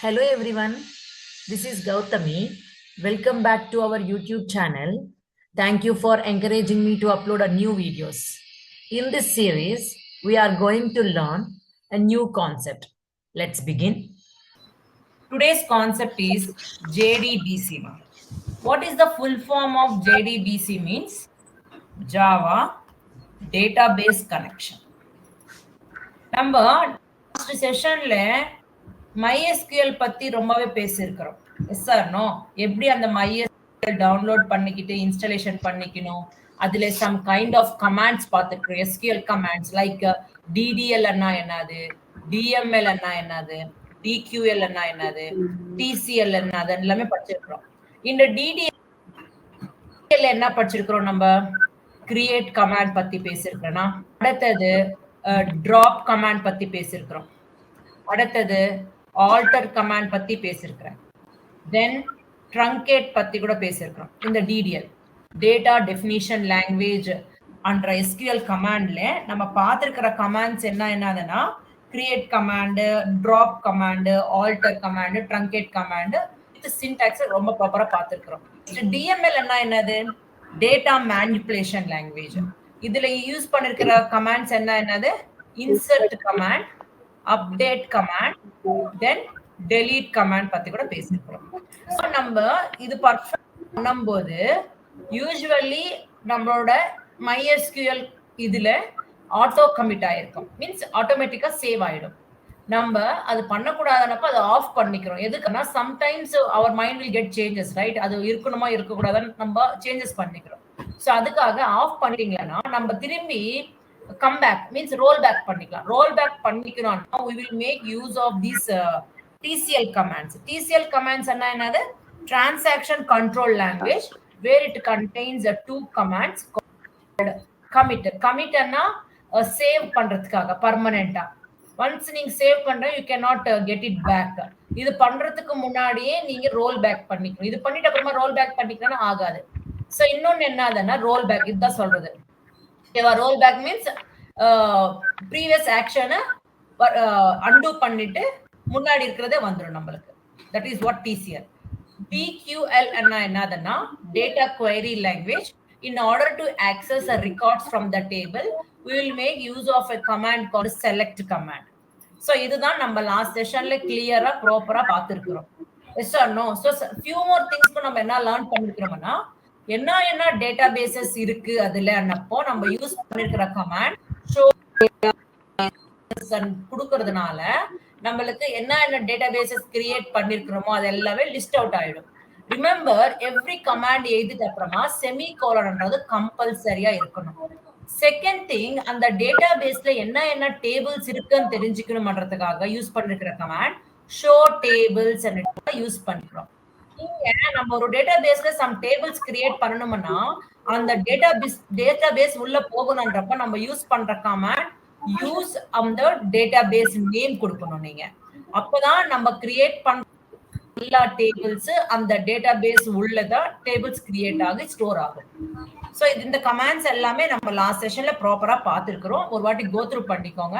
Hello everyone, this is Gautami. Welcome back to our YouTube channel. Thank you for encouraging me to upload a new videos. In this series, we are going to learn a new concept. Let's begin. Today's concept is JDBC. What is the full form of JDBC means? Java Database Connection. நம்ம last செஷன்ல MySQL பத்தி ரொம்பவே பேசியிருக்கிறோம். Yes sir no எப்படி அந்த MySQL download பண்ணிக்கிட்டு installation பண்ணிக்கணும், அதுல some kind of commands பார்த்துருக்கோம். SQL கமாண்ட்ஸ் லைக் DDL அண்ணா என்னது, DML அண்ணா என்னது, DQL அண்ணா என்னது, TCL என்னது எல்லாமே படிச்சிருக்கிறோம். இந்த DDL என்ன படிச்சிருக்கிறோம்? நம்ம கிரியேட் கமாண்ட் பத்தி பேசியிருக்கிறோம்னா, அடுத்தது ட்ராப் கமாண்ட் பத்தி பேசியிருக்கிறோம். அடுத்தது ஆல்டர் கமாண்ட் பத்தி பேசியிருக்கிறேன். தென் ட்ரங்கேட் பத்தி கூட பேசியிருக்கிறோம். இந்த DDL டேட்டா டெஃபினிஷன் லாங்குவேஜ் என்ற SQL கமாண்ட்ல நம்ம பார்த்திருக்கிற கமாண்ட்ஸ் என்னதுன்னா create command, drop command, alter command, truncate command, syntax ரொம்ப ப்ராப்பரா பார்த்திருக்கிறோம். DML என்னது? Data manipulation language. இதுல யூஸ் பண்ணிருக்கிற கமாண்ட்ஸ் என்னது? இன்சர்ட் கமாண்ட், அப்டேட் கமாண்ட், தென் டெலீட் கமாண்ட் பத்தி கூட பேசிருக்கிறோம். ஸோ நம்ம இது பர்ஃபெக்ட் பண்ணும்போது யூஸ்வலி நம்மளோட MySQL இதுல ஆட்டோ கமிட் ஆயிருக்கும், மீன்ஸ் ஆட்டோமேட்டிக்கா சேவ் ஆயிடும். நம்ம அது பண்ணக்கூடாதுனப்ப அதை ஆஃப் பண்ணிக்கிறோம். எதுக்குன்னா sometimes our mind will get changes, right? அது இருக்கணுமா இருக்கக்கூடாதுன்னு நம்ம சேஞ்சஸ் பண்ணிக்கிறோம். ஸோ அதுக்காக ஆஃப் பண்ணிட்டீங்கன்னா நம்ம திரும்பி come back, means roll back பண்ணிக்கலாம். ரோல் பேக் பண்ணிக்கணும்னா we will make use of these TCL commands. TCL commands என்னது? Transaction Control Language, where it contains two commands called commit. Commit ன்னா save பண்றதுக்காக பர்மனெண்டா. Once நீங்க save பண்ற you cannot get it back. இது பண்றதுக்கு முன்னாடியே நீங்க ரோல் பேக் பண்ணிக்கணும். இது பண்ணிட்டு அப்புறமா ரோல் பேக் பண்ணிக்கணும்னா ஆகாது. சோ இன்னொன்னு என்னதுன்னா ரோல் பேக், இதுதான் சொல்றது. ரோல் பேக் மீன்ஸ் ப்ரீவியஸ் ஆக்ஷனை அன்டூ பண்ணிட்டு முன்னாடி இருக்கிறதே வந்துடும் நம்மளுக்கு. That is what TCL. DQL என்னதுன்னா data query language. In order to access a records from the table, we will make use of a command called select command. So இதுதான் நம்ம last செஷன்ல கிளியரா ப்ராப்பரா பார்த்திருக்கிறோம். Yes or no? So few more things நம்ம என்ன learn பண்ணிருக்கிறோம்னா, என்ன databases இருக்கு அதுல அப்போ நம்ம யூஸ் பண்ணிருக்கிற கமாண்ட் ஷோ கொடுக்கறதுனால நம்மளுக்கு என்ன டேட்டாபேசஸ் கிரியேட் பண்ணிருக்கிறோமோ அது எல்லாமே லிஸ்ட் அவுட் ஆயிடும். ரிமெம்பர், எவ்ரி கமாண்ட் எழுதிட்டு அப்புறமா செமிகோலன்ன்றது கம்பல்சரியா இருக்கணும். செகண்ட் திங், அந்த டேட்டாபேஸ்ல என்ன டேபிள்ஸ் இருக்குன்னு தெரிஞ்சுக்கணும்ன்றதுக்காக யூஸ் பண்ணிருக்கிற கமாண்ட் ஷோ டேபிள்ஸ் யூஸ் பண்ணிக்கிறோம். இங்க நம்ம ஒரு டேட்டாபேஸ்ல சம் டேபிள்ஸ் கிரியேட் பண்ணணும்னா அந்த டேட்டாபேஸ் உள்ள போகணும்ன்றப்ப நம்ம யூஸ் பண்ற கமாண்ட் யூஸ் அந்த டேட்டாபேஸ் நேம் கொடுக்கணும். நீங்க அப்பதான் நம்ம கிரியேட் பண்ற எல்லா டேபிள்ஸ் அந்த டேட்டாபேஸ் உள்ளதான் டேபிள்ஸ் கிரியேட் ஆகி ஸ்டோர் ஆகும். சோ இந்த கமாண்ட்ஸ் எல்லாமே நம்ம லாஸ்ட் செஷன்ல ப்ராப்பரா பார்த்திருக்கிறோம். ஒரு வாட்டி கோ த்ரூ பண்ணிக்கோங்க.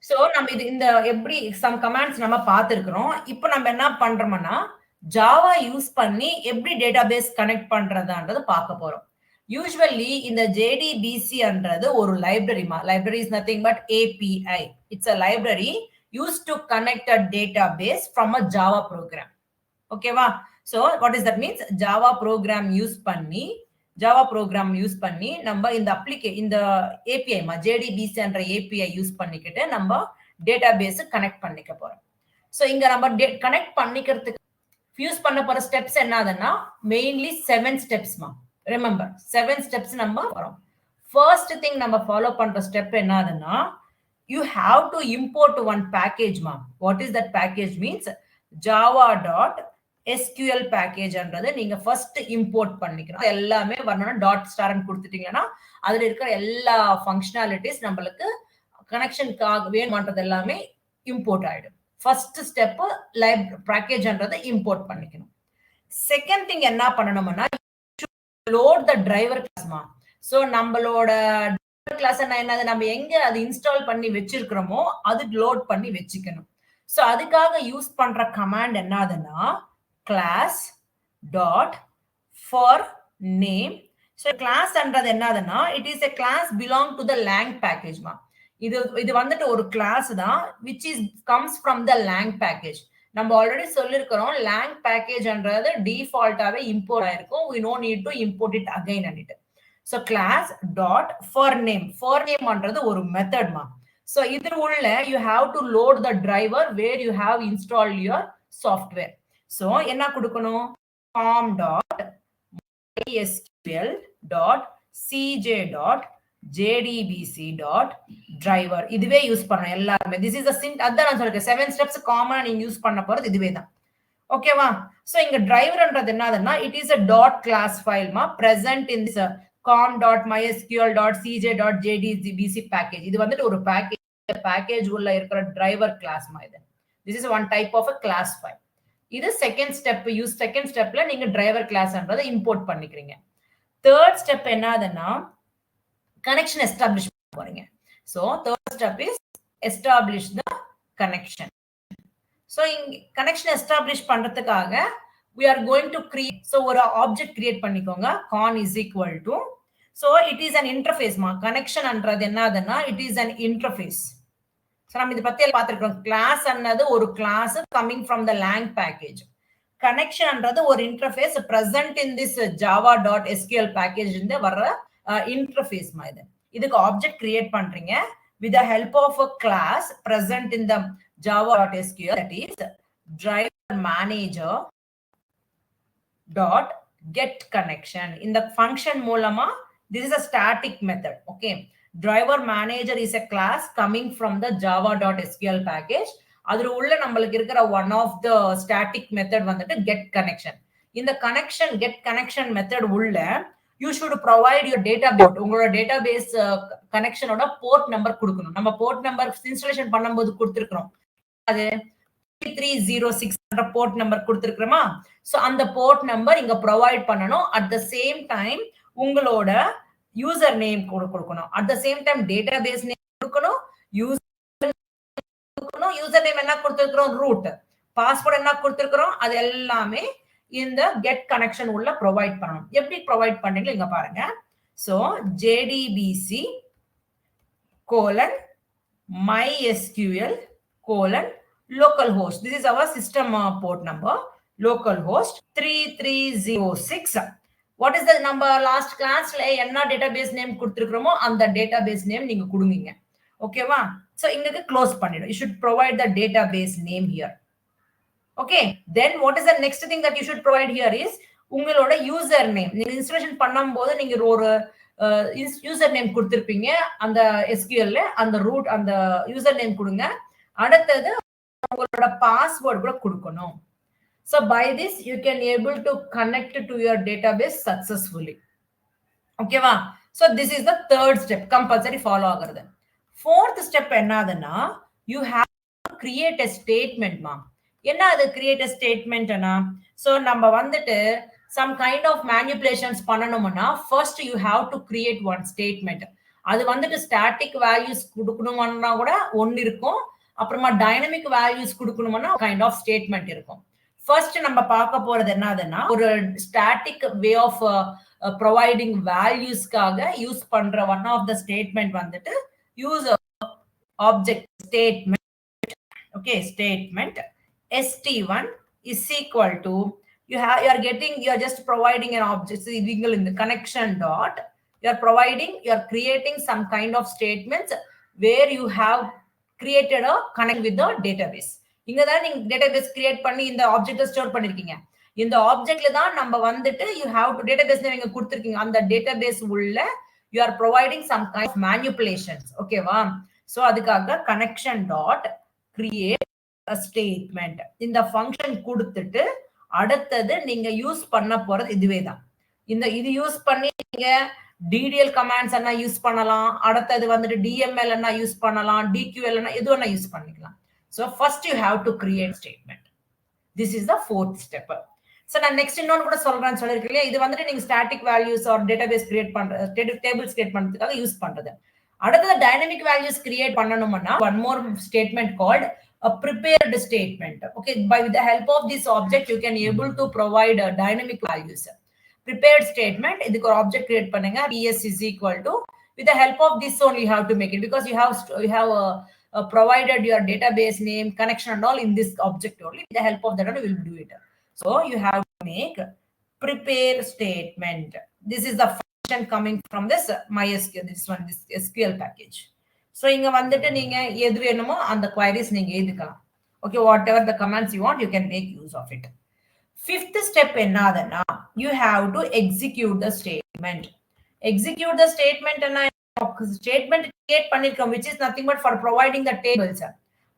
சோ நம்ம இந்த எப்படி சம் கமாண்ட்ஸ் நம்ம பார்த்திருக்கிறோம். இப்போ நம்ம என்ன பண்றோம்னா ஜாவா யூஸ் பண்ணி எப்படி டேட்டாபேஸ் கனெக்ட் பண்றதுன்றது பார்க்க போறோம். யூசுவலி இந்த JDBCன்றது ஒரு library is nothing but API. It's a library used to connect a database from a Java program. ஓகேவா? So what is that means? Java program use பண்ணி நம்ம இந்த இந்த API JDBC என்ற API யூஸ் பண்ணிக்கிட்டு நம்ம டேட்டாபேஸ் கனெக்ட் பண்ணிக்க போறோம். சோ இங்க நம்ம கனெக்ட் பண்ணிக்கிறதுக்கு யூஸ் பண்ண போற ஸ்டெப்ஸ் என்னதுன்னா மெயின்லி 7 ஸ்டெப்ஸ்மா. ரிமெம்பர் 7 ஸ்டெப்ஸ் நம்ம வரோம். ஃபர்ஸ்ட் திங் நம்ம ஃபாலோ பண்ற ஸ்டெப் என்னதுன்னா you have to import one package ma. What is that package means? java.sql package என்றது நீங்க ஃபர்ஸ்ட் இம்போர்ட் பண்ணிக்கணும். எல்லாமே வரணும்னா டாட் ஸ்டார்னு கொடுத்துட்டீங்கன்னா அதுல இருக்கிற எல்லா ஃபங்க்ஷனாலிட்டிஸ் நம்மளுக்கு கனெக்ஷனுக்காக வேணும்ன்றது எல்லாமே இம்போர்ட் ஆயிடும். ஃபர்ஸ்ட் ஸ்டெப் பேக்கேஜ்ன்றதை இம்போர்ட் பண்ணிக்கணும். செகண்ட் திங் என்ன பண்ணணும்னா லோட் த டிரைவர் கிளாஸ்மா. சோ நம்மளோட கிளாஸ் என்னது, நம்ம எங்க அது இன்ஸ்டால் பண்ணி வச்சிருக்கிறோமோ அது லோட் பண்ணி வச்சுக்கணும். ஸோ அதுக்காக யூஸ் பண்ற கமாண்ட் என்னதுன்னா class dot for name. So கிளாஸ்ன்றது என்னதுன்னா it is a class belong to the lang package மா. இது வந்துட்டு ஒரு கிளாஸ் தான் which is comes from the lang package. நம்ம ஆல்ரெடி சொல்லிருக்கிறோம் lang packageன்றது டிஃபால்ட்டாவே இம்போர்ட் ஆயிருக்கும். we no need to import it again and so class dot for name ன்றது ஒரு method மா. so இது உள்ள you have to load the driver where you have installed your software. so என்ன கொடுக்கணும் com dot mysql dot cj dot jdbc dot driver இதுவே use பண்ணணும் எல்லாருமே. this is a அதான் நான் சொல்றேன் 7 steps காமனா நீங்க யூஸ் பண்ண போறது இதுவே தான். ஓகேவா? சோ இங்க டிரைவர்ன்றது என்னதுன்னா it is a dot class file மா present in this com.mysql.cj.jdbc package. இது வந்துட்டு ஒரு பேக்கேஜ் உள்ள இருக்கிற டிரைவர் கிளாஸ் மா இது. this is one type of a class file. இது செகண்ட் ஸ்டெப்ல நீங்க டிரைவர் கிளாஸ்ன்றதை இம்போர்ட் பண்ணிக்கிறீங்க. தேர்ட் ஸ்டெப் என்னதுன்னா கனெக்ஷன் எஸ்டாப்ளிஷ் பண்ண போறீங்க. So third step is establish the connection. So இங்க கனெக்ஷன் எஸ்டாப்ளிஷ் பண்றதுக்காக we are going to create so ஒரு ஆப்ஜெக்ட் கிரியேட் பண்ணிக்கோங்க con is equal to so it is an interface மா. Connection ன்றது என்னதுன்னா it is an interface. So நம்ம இத பத்தி பாத்துறோம். கிளாஸ் ன்னது ஒரு class coming from the lang package. Connection ன்றது ஒரு interface present in this java.sql package இந்த வர்ற இன்டர்ஃபேஸ் மா இது. இதுக்கு ஆப்ஜெக்ட் கிரியேட் பண்றீங்க with the help of a class present in the java.sql that is driver manager dot get connection. இந்த function மூலமா this is a static method. okay, driver manager is a class coming from the java.sql package. அதுல உள்ள நம்மளுக்கு இருக்கிற one of the static method வந்துட்டு get connection. இந்த get connection method உள்ள you should provide your database. உங்களோட database கனெக்ஷனோட port number கொடுக்கணும். நம்ம போர்ட் நம்பர் இன்ஸ்டாலேஷன் பண்ணும்போது கொடுத்திருக்கிறோம். அது 3306 போர்ட் நம்பர் கொடுத்திருக்கிறோமா? சோ அந்த போர்ட் நம்பர் இங்க ப்ரொவைட் பண்ணணும். அட் த சேம் டைம் உங்களோட யூசர் நேம் கொடுக்கணும். At the same time database name கொடுக்கணும். யூசர் நேம் என்ன கொடுத்திருக்கிறோம் ரூட். பாஸ்வேர்ட் என்ன கொடுத்திருக்கிறோம் அது எல்லாமே இந்த கெட் கனெக்ஷன் உள்ள ப்ரொவைட் பண்ணணும். எப்படி ப்ரொவைட் பண்றீங்க இங்க பாருங்க. So jdbc mysql localhost. This is our system port number. Localhost 3306. What is the number? Last class என்ன database name கொடுத்திருக்கிறோமோ அந்த database name நீங்க கொடுங்க. ஓகேவா? சோ இங்க க்ளோஸ் பண்ணிடும். You should provide the database name here. Okay, then what is the next thing that you should provide here is உங்களோட user name. நீங்க installation பண்ணும்போது நீங்க ஒரு யூசர் நேம் கொடுத்திருப்பீங்க அந்த SQL அந்த ரூட் அந்த யூசர் நேம் கொடுங்க. அடுத்தது உங்களோட பாஸ்வேர்ட் கூட கொடுக்கணும். So by this you can able to connect to your database successfully. ஓகேவா? So this is the third step compulsory follow ஆகிறது. Fourth step என்னதுன்னா you have to create a statement மா. என்ன அது create a statement னா? So நம்ம வந்துட்டு some kind of manipulations பண்ணணும்னா first you have to create one statement. அது வந்துட்டு static values கொடுக்கணும்னா கூட ஒன்னு இருக்கும். அப்புறமா டைனமிக் வேல்யூஸ் கொடுக்கணும்னா கைண்ட் ஆஃப் ஸ்டேட்மெண்ட் இருக்கும். ஃபர்ஸ்ட் நம்ம பார்க்க போறது என்னதுன்னா ஒரு ஸ்டாட்டிக் வே ஆஃப் ப்ரொவைடிங் வேல்யூஸ்க்காக யூஸ் பண்ற ஒன் ஆஃப் த ஸ்டேட்மெண்ட் வந்துட்டு use object statement. Okay, statement st1 is equal to you are just providing an object illegal in the connection dot you are creating some kind of statements where you have created a connect with the database. இங்க தான் நீங்க database create பண்ணி இந்த ஆப்ஜெக்ட்ட store பண்ணிருக்கீங்க. இந்த ஆப்ஜெக்ட்ல தான் நம்ம வந்துட்டு you have to database name இங்க கொடுத்திருக்கீங்க. அந்த database உள்ள you are providing some kind of manipulations. ஓகேவா? சோ அதுக்காக connection dot create a statement இந்த ஃபங்க்ஷன் கொடுத்துட்டு அடுத்தது நீங்க யூஸ் பண்ண போறது இதுவே தான். இது யூஸ் பண்ணி நீங்க DDL கமாண்ட்ஸ் என்ன யூஸ் பண்ணலாம். அடுத்தது வந்துட்டு DML என்ன யூஸ் பண்ணலாம். DQL என்ன எது வேணா யூஸ் பண்ணிக்கலாம். So first you have to create statement. This is the fourth step. So நான் நெக்ஸ்ட் இன்னொன்னு கூட சொல்றேன்னு சொல்லிருக்கேன். இது வந்துட்டு நீங்க static values are database create பண்ற டேபிள்ஸ் கிரியேட் பண்றதுக்காக யூஸ் பண்றது. அடுத்தது டைனமிக் வேல்யூஸ் கிரியேட் பண்ணணும்னா one more statement called a prepared statement. Okay, with the help of this object, you can able to provide dynamic values. Prepared statement, இதுக்கு ஒரு object create பண்ணுங்க. PS is equal to, with the help of this only you have to make it, because you have provided your database name, connection and all in this object only. With the help of that only we will do it. So you have to make prepare statement. This is the function coming from this MySQL, this SQL package. So இங்க வந்துட்டு நீங்க எது வேணுமோ அந்த queries நீங்க எழுதிக்கலாம். Okay, whatever the commands you want, you can make use of it. Fifth step என்னதுன்னா, you have to execute the statement. Execute the statement என்ன, statement create பண்ணிருக்கோம், which is nothing but for providing the tables.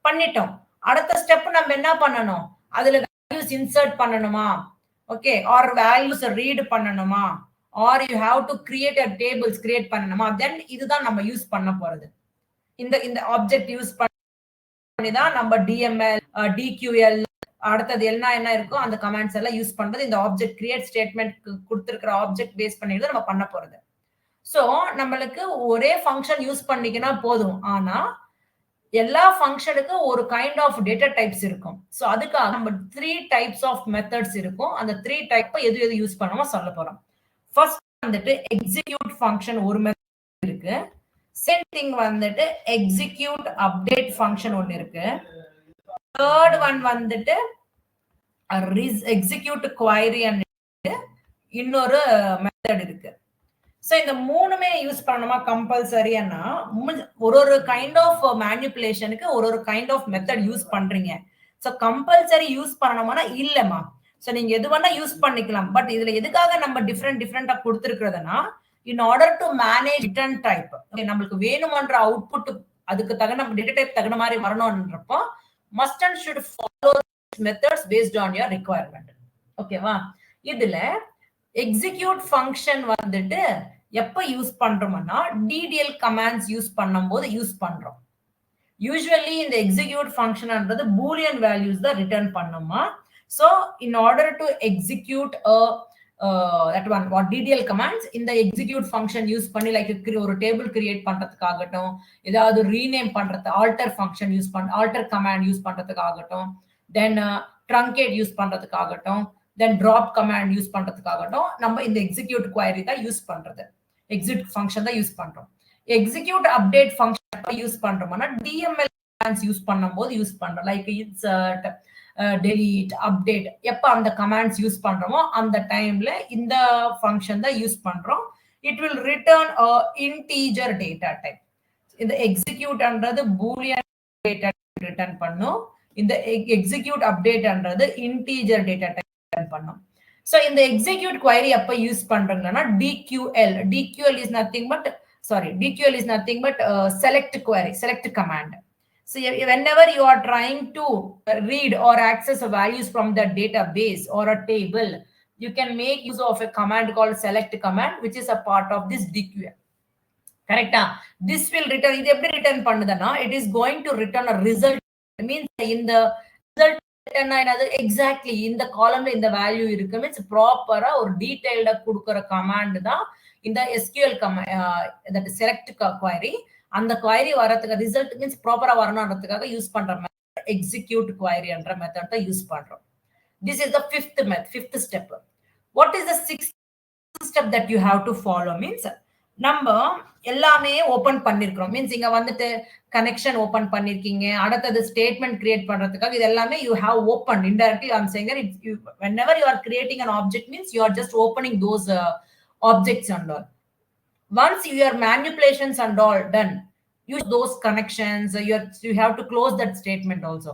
பண்ணிட்டோம். அடுத்த step நம்ம என்ன பண்ணணும், அதுல values insert பண்ணணுமா, okay, or values read பண்ணணுமா, or you have to create a tables create பண்ணணுமா, then இதுதான் நம்ம யூஸ் பண்ண போறது. இந்த ஆப்ஜெக்ட் யூஸ் பண்ணி தான் நம்ம DML, DQL, அடுத்தது என்ன இருக்கோ அந்த கமாண்ட்ஸ் எல்லாம் யூஸ் பண்றது. இந்த ஆப்ஜெக்ட் கிரியேட் ஸ்டேட்மெண்ட் கொடுத்திருக்கிற ஆப்ஜெக்ட் பேஸ் பண்ணி நம்ம பண்ண போறது. சோ நம்மளுக்கு ஒரே ஃபங்க்ஷன் யூஸ் பண்ணிக்கினா போதும். ஆனா எல்லா ஃபங்க்ஷனுக்கு ஒரு கைண்ட் ஆஃப் டேட்டா டைப்ஸ் இருக்கும். சோ அதுக்காக நம்ம 3 டைப்ஸ் ஆஃப் மெத்தட்ஸ் இருக்கும். அந்த 3 டைப் எது யூஸ் பண்ணணுமோ சொல்ல போறோம். ஃபர்ஸ்ட் வந்துட்டு எக்ஸிக்யூட் ஃபங்க்ஷன் ஒரு மெத்தட் இருக்கு. செகண்ட் திங் வந்துட்டு எக்ஸிக்யூட் அப்டேட் ஃபங்க்ஷன் ஒன்னு இருக்கு. தேர்ட் ஒன் வந்துட்டு எக்ஸிக்யூட் குவரி அண்ட் இன்னொரு மெத்தட் இருக்கு. சோ இந்த மூணுமே யூஸ் பண்ணணுமா கம்பல்சரியானா, ஒரு கைண்ட் ஆஃப் மேனிபுலேஷனுக்கு ஒரு கைண்ட் ஆஃப் மெத்தட் யூஸ் பண்றீங்க. சோ கம்பல்சரி யூஸ் பண்ணணுமானா இல்லமா. சோ நீங்க எது வேணா யூஸ் பண்ணிக்கலாம். பட் இதுல எதுக்காக நம்ம டிஃபரெண்டா கொடுத்திருக்கிறதுனா, in order to manage return type, நம்மளுக்கு வேணுமன்ற அவுட்புட் அதுக்கு தகுந்த டேட்டா டைப் தகுந்த மாதிரி வரணும்ன்றப்போ must and should follow methods based on your requirement. ஓகேவா? இதுல எக்ஸிக்யூட் ஃபங்க்ஷன் வந்துட்டு எப்ப யூஸ் பண்றோம்னா, DDL கமாண்ட்ஸ் யூஸ் பண்ணும்போது யூஸ் பண்றோம். யூசுவலி இந்த எக்ஸிக்யூட் ஃபங்க்ஷன்ன்றது பூலியன் வேல்யூஸ் தான் ரிட்டர்ன் பண்ணுமா. So in order to execute that one what DDL commands, இந்த எக்ஸிக்யூட் ஃபங்க்ஷன் யூஸ் பண்ணி லைக் ஒரு டேபிள் கிரியேட் பண்றதுக்காகட்டும், ஏதாவது ரீநேம் பண்றது, alter function use alter command use பண்றதுக்காகட்டும், தென் ட்ரங்கேட் யூஸ் பண்றதுக்காகட்டும், தென் டிராப் கமாண்ட் யூஸ் பண்றதுக்காகட்டும், நம்ம இந்த எக்ஸிக்யூட் குவரி தான் யூஸ் பண்றது. எக்ஸிக்யூட் ஃபங்க்ஷன் தான் யூஸ் பண்றோம். எக்ஸிக்யூட் அப்டேட் ஃபங்க்ஷன் யூஸ் பண்றோம்னா DML கமாண்ட்ஸ் யூஸ் பண்ணும்போது யூஸ் பண்றோம். லைக் இன்சர்ட், delete, update, எப்ப அந்த கமாண்ட்ஸ் யூஸ் பண்றோமோ அந்த டைம்ல இந்த ஃபங்க்ஷன் தான் யூஸ் பண்றோம். It will return a integer data type. இந்த எக்ஸிக்யூட்ன்றது பூலியன் டேட்டா ரிட்டர்ன் பண்ணும். இந்த எக்ஸிக்யூட் அப்டேட்ன்றது இன்டிஜர் டேட்டா டைப் ரிட்டர்ன் பண்ணும். சோ இந்த எக்ஸிக்யூட் குவரி எப்ப யூஸ் பண்றீங்கன்னா DQL is nothing but select query, select command. So whenever you are trying to read or access values from the database or a table, you can make use of a command called select command, which is a part of this DQL. Correct? This will return, இது எப்படி return பண்ணுதுன்னா, it is going to return a result. It means in the result exactly இந்த காலம்ல இந்த value இருக்கு, means ப்ராப்பரா ஒரு டீடைல்டா கொடுக்கிற command தான் இந்த SQL that select query. அந்த query வரதுக்கு ரிசல்ட் மீன்ஸ் ப்ராப்பரா வரணும்ன்றதுக்காக யூஸ் பண்ற மெத்தட் எக்ஸிக்யூட் query என்ற மெத்தட் தான் யூஸ் பண்றோம். This is the fifth step. What is the sixth step that you have to follow? Means நம்ம எல்லாமே ஓபன் பண்ணிருக்கோம். மீன்ஸ் இங்க வந்துட்டு கனெக்ஷன் ஓபன் பண்ணிருக்கீங்க, அடுத்தது ஸ்டேட்மெண்ட் கிரியேட் பண்றதுக்காக இது எல்லாமே you have opened indirectly. I'm saying that whenever you are creating an object means you are just opening those objects and all. Once your manipulations and all done, use those connections, you have to close that statement also.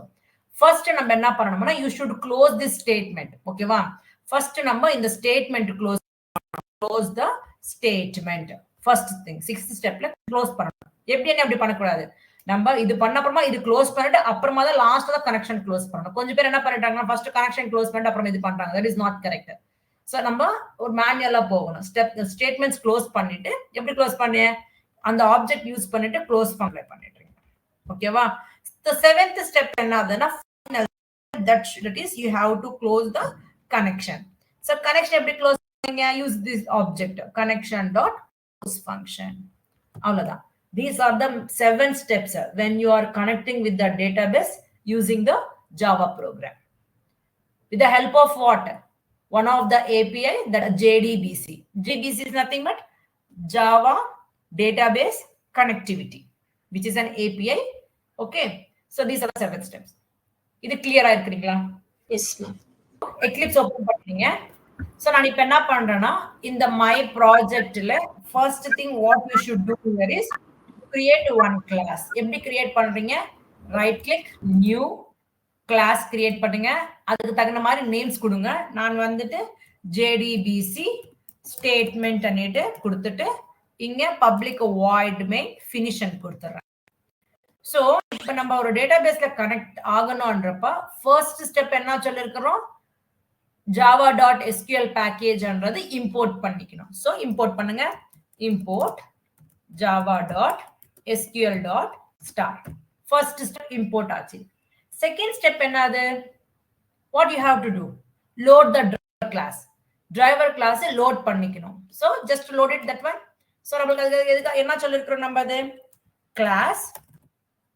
First நம்ம என்ன பண்ணணும்னா, you should close this statement. ஓகேவா? first நம்ம இந்த statement close the statement. first thing, sixth stepல close பண்ணணும். எப்படி பண்ணக்கூடாது, நம்ம இது பண்ண அப்புறமா இது க்ளோஸ் பண்ணிட்டு அப்புறமா தான் லாஸ்ட்ல தான் கனெக்ஷன் க்ளோஸ் பண்ணணும். கொஞ்சம் பேர் என்ன பண்ணிட்டாங்கன்னா ஃபர்ஸ்ட் கனெக்ஷன் க்ளோஸ் பண்ணிட்டு அப்புறம் இது பண்றாங்க. that is not correct. So நம்ம ஒரு மேனுவலா போகணும். ஸ்டேட்மெண்ட்ஸ் க்ளோஸ் பண்ணிட்டு எப்படி க்ளோஸ் பண்ணு, அந்த ஆப்ஜெக்ட் யூஸ் பண்ணிட்டு க்ளோஸ் பண்ணிட்டு. ஓகேவா? the seventh step என்னதுன்னா final, that is you have to close the connection. so connection எப்படி க்ளோஸ் பண்ணுவீங்க, use this object connection dot close function. அவ்வளவுதான். These are the 7 steps when you are connecting with the database using the Java program. With the help of what? One of the API, that JDBC. JDBC is nothing but Java Database Connectivity, which is an API. Okay. So these are the 7 steps. Is it clear? Yes, ma'am. Eclipse open பண்ணுங்க. So நான் இப்ப என்ன பண்றேன்னா இந்த my projectல first thing what you should do here is create one class. எப்படி create பண்றீங்க? Right click new class create பண்ணுங்க. அதுக்கு தகுந்த மாதிரி names கொடுங்க. நான் வந்துட்டு JDBC statement அன்னிட்டு கொடுத்துட்டு இங்க public void main finish ன்னு கொடுத்துறேன். So இப்ப நம்ம ஒரு டேட்டாபேஸ்ல கனெக்ட் ஆகணும்ன்றப்ப ஃபர்ஸ்ட் ஸ்டெப் என்ன சொல்லிருக்கிறோம்? java.sql பேக்கேஜ்ன்றது இம்போர்ட் பண்ணிக்கணும். சோ இம்போர்ட் பண்ணுங்க. Import java.sql.start. First step import ஆச்சு. செகண்ட் ஸ்டெப் என்னது? what you have to do? load the driver class. driver class load பண்ணிக்கணும். so just load it that one. so நமக்கு என்ன சொல்லிருக்கிறோம் நம்ம? அது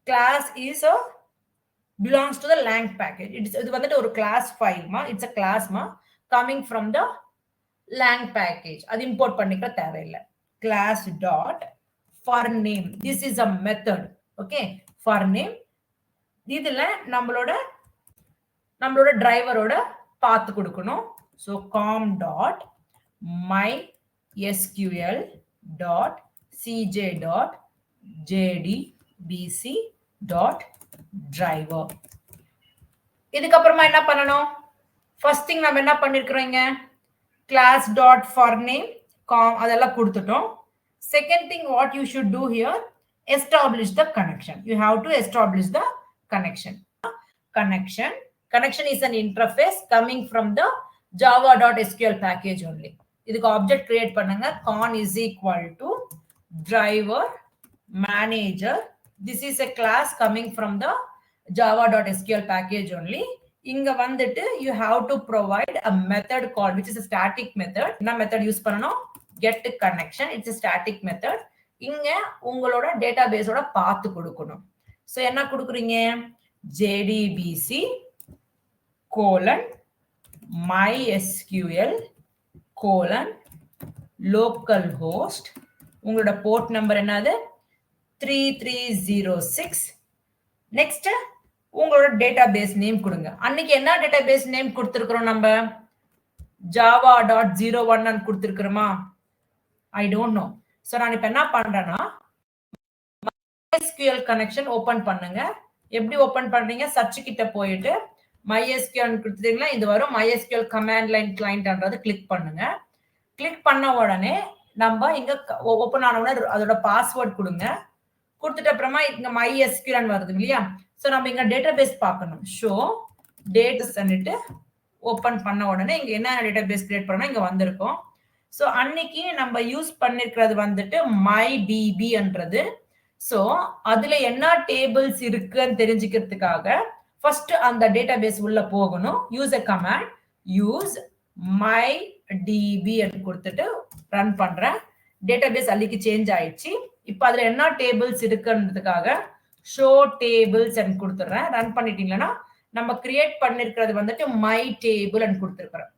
class is a belongs to the lang package. இது வந்துட்டு ஒரு class file மா, it's a class மா, coming from the lang package. அது import பண்ணிக்க தேவையில்லை. class dot for name, this is a method. okay, for name இதுல நம்மளோட டிரைவரோட பாத் கொடுக்கணும். so com dot mysql dot cj dot jdbc dot driver. இதுக்கு அப்புறமா என்ன பண்ணணும்? ஃபர்ஸ்ட் திங் நம்ம என்ன பண்ணிருக்கோங்க? class dot for name com அதெல்லாம் கொடுத்துட்டோம். Second thing what you should do here, establish the connection. you have to establish the connection. connection is an interface coming from the java.sql package only. இதுக்கு object create பண்ணுங்க. con is equal to driver manager. This is a class coming from the java.sql package only. இங்க வந்துட்டு you have to provide a method called, which is a static method. என்ன method use பண்ணணும்? get connection. it's a static method. இங்க உங்களோட டேட்டாபேஸோட பாத் கொடுக்கணும். So என்ன கொடுக்குறீங்க? jdbc mysql localhost. உங்களோட போர்ட் நம்பர் என்னது? 3306. நெக்ஸ்ட் உங்களோட டேட்டாபேஸ் நேம் கொடுங்க. அன்னைக்கு என்ன டேட்டாபேஸ் நேம் கொடுத்திருக்கிறோம்? நம்ம java.01 கொடுத்திருக்கிறோமா? I don't know. சோ நான் இப்ப என்ன பண்றேன்னா MySQL கனெக்ஷன் ஓபன் பண்ணுங்க. எப்படி ஓபன் பண்றீங்க? சர்ச் கிட்ட போயிட்டு MySQL கொடுத்தீங்களா, இது வரும். MySQL கமாண்ட் லைன் கிளையன்ட்ன்றது கிளிக் பண்ணுங்க. கிளிக் பண்ண உடனே நம்ம இங்க ஓபன் ஆன உடனே அதோட பாஸ்வேர்ட் கொடுங்க. கொடுத்துட்ட அப்புறமா இங்க MySQL வருது இல்லையா? சோ நம்ம இங்க டேட்டாபேஸ் பார்க்கணும். ஷோ டேட்டாஸ் அன்னிட்டு ஓபன் பண்ண உடனே இங்க என்ன டேட்டாபேஸ் கிரியேட் பண்ணா இங்க வந்திருக்கும். சோ அன்னைக்கு நம்ம யூஸ் பண்ணிருக்கிறது வந்துட்டு MyDBன்றது. சோ அதுல என்ன டேபிள்ஸ் இருக்குன்னு தெரிஞ்சுக்கிறதுக்காக ஃபர்ஸ்ட் அந்த டேட்டாபேஸ் உள்ள போகணும். Use a command use mydb ன்னு கொடுத்துட்டு ரன் பண்றேன். டேட்டாபேஸ் அன்னைக்கு சேஞ்ச் ஆயிடுச்சு. இப்போ அதுல என்ன டேபிள்ஸ் இருக்குன்றதுக்காக ஷோ டேபிள்ஸ் ன்னு கொடுத்துறேன். ரன் பண்ணிட்டீங்கன்னா நம்ம கிரியேட் பண்ணிருக்கிறது வந்துட்டு my table ன்னு கொடுத்திருக்கிறோம்.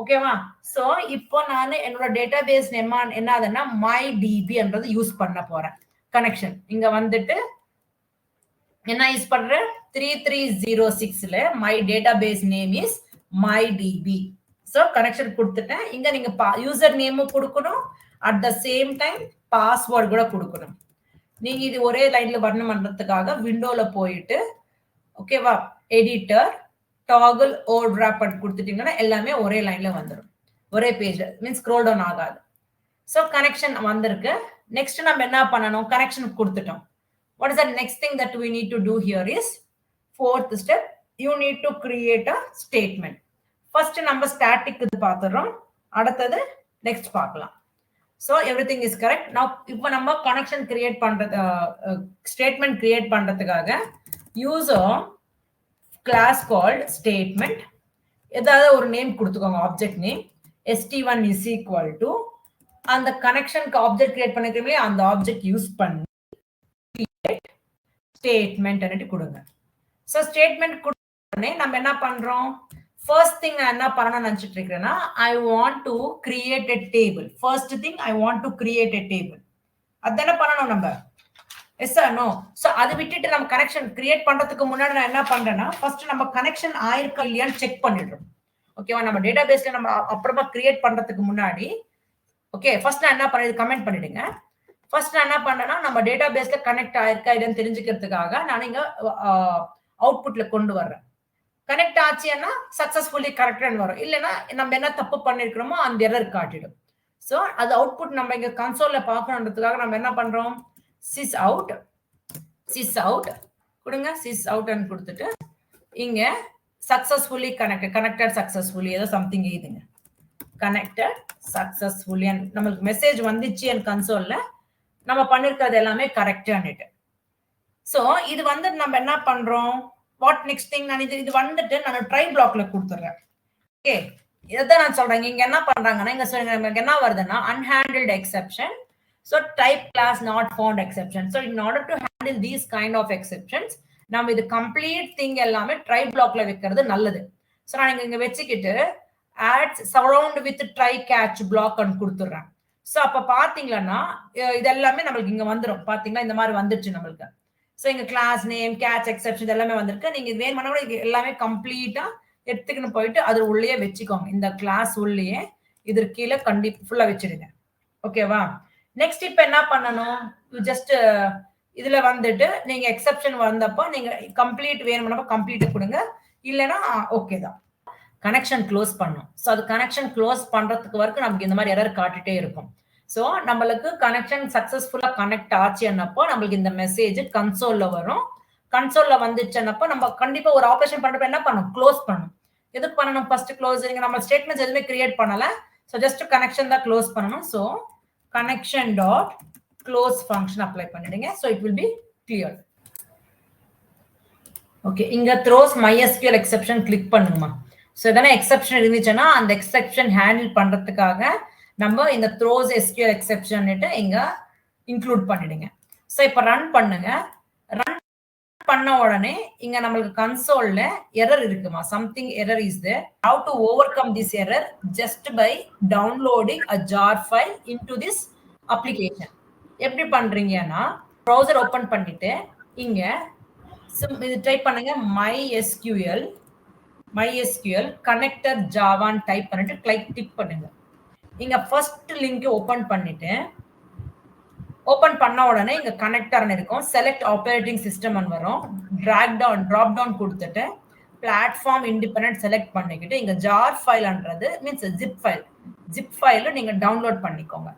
ஓகேவா? சோ இப்போ நான் என்னோட டேட்டாபேஸ் நேம் என்னதுன்னா mydbன்றது யூஸ் பண்ண போறேன். கனெக்ஷன் இங்க வந்துட்டு என்ன யூஸ் பண்றேன்? 3306ல my database name is mydb. So connection கொடுத்துட்டேன். இங்க நீங்க யூசர் நேமும் கொடுக்கணும், at the same time password கூட கொடுக்கணும். நீங்க இது ஒரே லைன்ல வரணும் பண்றதுக்காக விண்டோல போயிட்டு ஓகேவா, எடிட்டர் டாகிள் ஓவர்லாப் கொடுத்துட்டீங்கன்னா எல்லாமே ஒரே லைன்ல வந்துடும், ஒரே பேஜ்ல, மீன்ஸ் ஸ்க்ரோல் டவுன் ஆகாது. சோ கனெக்ஷன் வந்திருக்கு. நெக்ஸ்ட் நம்ம என்ன பண்ணணும்? கனெக்ஷன் கொடுத்துட்டோம். what is the next thing that we need to do here is fourth step, you need to create a statement. first நம்ம static இது பாத்துறோம், அடுத்தது next பார்க்கலாம். so everything is correct. now இப்போ நம்ம connection create பண்றது statement create பண்றதுக்காக use a class called statement. ஏதாவது ஒரு நேம் கொடுத்துக்கோங்க, object name. st1 is equal to அந்த கனெக்ஷனுக்கு ஆப்ஜெக்ட் கிரியேட் பண்ணிருக்கீங்களே அந்த ஆப்ஜெக்ட் யூஸ் பண்ணி ஸ்டேட்மெண்ட் கொடுங்க. ஸோ ஸ்டேட்மெண்ட் கொடுத்தோடனே நம்ம என்ன பண்றோம்? ஃபர்ஸ்ட் திங் நான் என்ன பண்ணணும்னு நினைச்சிட்டு இருக்கிறேன்னா, I want to create a table. First thing I want to create a table. அதானே பண்ணணும் நம்ம. S or no? ஸோ அதை விட்டுட்டு நம்ம கனெக்ஷன் கிரியேட் பண்றதுக்கு முன்னாடி நான் என்ன பண்றேன்னா, ஃபர்ஸ்ட் நம்ம கனெக்ஷன் ஆயிருக்கா இல்லையான்னு செக் பண்ணிடுறோம். ஓகேவா? நம்ம டேட்டா பேஸ்ல நம்ம அப்புறமா கிரியேட் பண்றதுக்கு முன்னாடி, ஓகே, ஃபர்ஸ்ட் நான் என்ன பண்ணது கமெண்ட் பண்ணிடுங்க. ஃபர்ஸ்ட் நான் என்ன பண்றேன்னா, நம்ம டேட்டா பேஸ்ல கனெக்ட் ஆயிருக்கா இல்லைன்னு தெரிஞ்சுக்கிறதுக்காக நான் இங்க அவுட்புட்ல கொண்டு வர்றேன். கனெக்ட் ஆச்சுன்னா சக்சஸ்ஃபுல்லி கரெக்ட்னு வரும். இல்லைன்னா நம்ம என்ன தப்பு பண்ணிருக்கிறோமோ அந்த எரர் காட்டிடும். ஸோ அது அவுட்புட் நம்ம இங்க கன்சோல்ல பார்க்கணுன்றதுக்காக நம்ம என்ன பண்றோம்? சிஸ் அவுட் கொடுங்க. சிஸ் அவுட்னு கொடுத்துட்டு இங்க சக்சஸ்ஃபுல்லி கனெக்டட் சக்சஸ்ஃபுல்லி ஏதோ சம்திங் எழுதுங்க. கனெக்டட் சக்சஸ்ஃபுல்லி நம்மளுக்கு மெசேஜ் வந்துச்சு என் கன்சோல்ல நம்ம பண்ணிருக்கிறது எல்லாமே கரெக்டான்னுட்டு. ஸோ இது வந்து நம்ம என்ன பண்றோம்? வாட் நெக்ஸ்ட் திங் நான் இது வந்துட்டு நான் ட்ரை பிளாக்ல கொடுத்துறேன். ஓகே, இதான் நான் சொல்றேன். இங்க என்ன பண்றாங்கன்னா இங்க நமக்கு என்ன வருதுன்னா unhandled exception. So type class not found exception. So in order to handle these kind of exceptions, நம்ம இது complete thing எல்லாமே ட்ரை பிளாக்ல வைக்கிறது நல்லது. ஸோ நான் இங்க வச்சுக்கிட்டு add surround with try catch block ன்னு கொடுத்துறேன். ஸோ அப்ப பாத்தீங்கன்னா இது எல்லாமே நம்மளுக்கு இங்க வந்துடும். பாத்தீங்களா இந்த மாதிரி வந்துருச்சு நம்மளுக்கு. ஸோ இங்க கிளாஸ் நேம் கேட்ச் எக்ஸெப்ஷன் எல்லாமே வந்திருக்கு. நீங்க வேணும்னா கூட எல்லாமே கம்ப்ளீட்டா எடுத்துக்கின்னு போயிட்டு அது உள்ளே வச்சுக்கோங்க. இந்த கிளாஸ் உள்ளே இதற்கு கீழே ஃபுல்லா வச்சிடுங்க. ஓகேவா? நெக்ஸ்ட் இப்ப என்ன பண்ணணும்? ஜஸ்ட் இதுல வந்துட்டு நீங்க எக்ஸெப்ஷன் வந்தப்போ நீங்க கம்ப்ளீட் வேணும்னா கம்ப்ளீட் கொடுங்க. இல்லைன்னா ஓகே தான். கனெக்ஷன் க்ளோஸ் பண்ணும். ஸோ அது கனெக்ஷன் க்ளோஸ் பண்றதுக்கு வரைக்கும் நமக்கு இந்த மாதிரி எரர் காட்டிட்டே இருக்கும். ஸோ நம்மளுக்கு கனெக்ஷன் சக்சஸ்ஃபுல்லா கனெக்ட் ஆச்சுன்னப்போ நம்மளுக்கு இந்த மெசேஜ் கன்சோல்ல வரும். கன்சோல்ல வந்துச்சுன்னப்போ நம்ம கண்டிப்பா ஒரு ஆபரேஷன் பண்றப்ப என்ன பண்ணணும்? க்ளோஸ் பண்ணணும். எதுக்கு பண்ணணும்? First close. நம்ம ஸ்டேட்மெண்ட்ஸ் எதுவுமே கிரியேட் பண்ணல. ஸோ ஜஸ்ட் கனெக்ஷன் தான் க்ளோஸ் பண்ணணும். So connection dot close function apply பண்ணிடுங்க. So it will be clear. Okay, இங்க த்ரோஸ் MySQL எக்ஸெப்ஷன் கிளிக் பண்ணுங்கம்மா. ஸோ எதனா எக்ஸெப்ஷன் இருந்துச்சுன்னா அந்த எக்ஸெப்ஷன் ஹேண்டில் பண்றதுக்காக நம்ம இந்த த்ரோஸ் SQL எக்ஸெப்ஷன் இங்க இன்க்ளூட் பண்ணிடுங்க. ஸோ இப்போ ரன் பண்ணுங்க. ரன் பண்ண உடனே இங்க நம்மளுக்கு கன்சோல்ல எரர் இருக்குமா? Something error is there. How to overcome this error? Just by downloading a jar file into this application. எப்படி பண்றீங்கன்னா ப்ரௌசர் ஓபன் பண்ணிட்டு இங்க இது டைப் பண்ணுங்க MySQL கனெக்டர் ஜாவான்னு டைப் பண்ணிட்டு கிளிக் பண்ணுங்க. இங்க ஃபர்ஸ்ட் லிங்க் ஓபன் பண்ணிட்டு ஓபன் பண்ண உடனே இங்க கனெக்டர்னு இருக்கும். செலக்ட் ஆப்பரேட்டிங் சிஸ்டம் வரும். டிராப் டவுன் கொடுத்துட்டு பிளாட்ஃபார்ம் இண்டிபெண்டன்ட் செலக்ட் பண்ணிக்கிட்டு இங்க ஜார் ஃபைல்ன்றது மீன்ஸ் ஜிப் ஃபைல் நீங்க டவுன்லோட் பண்ணிக்கோங்க.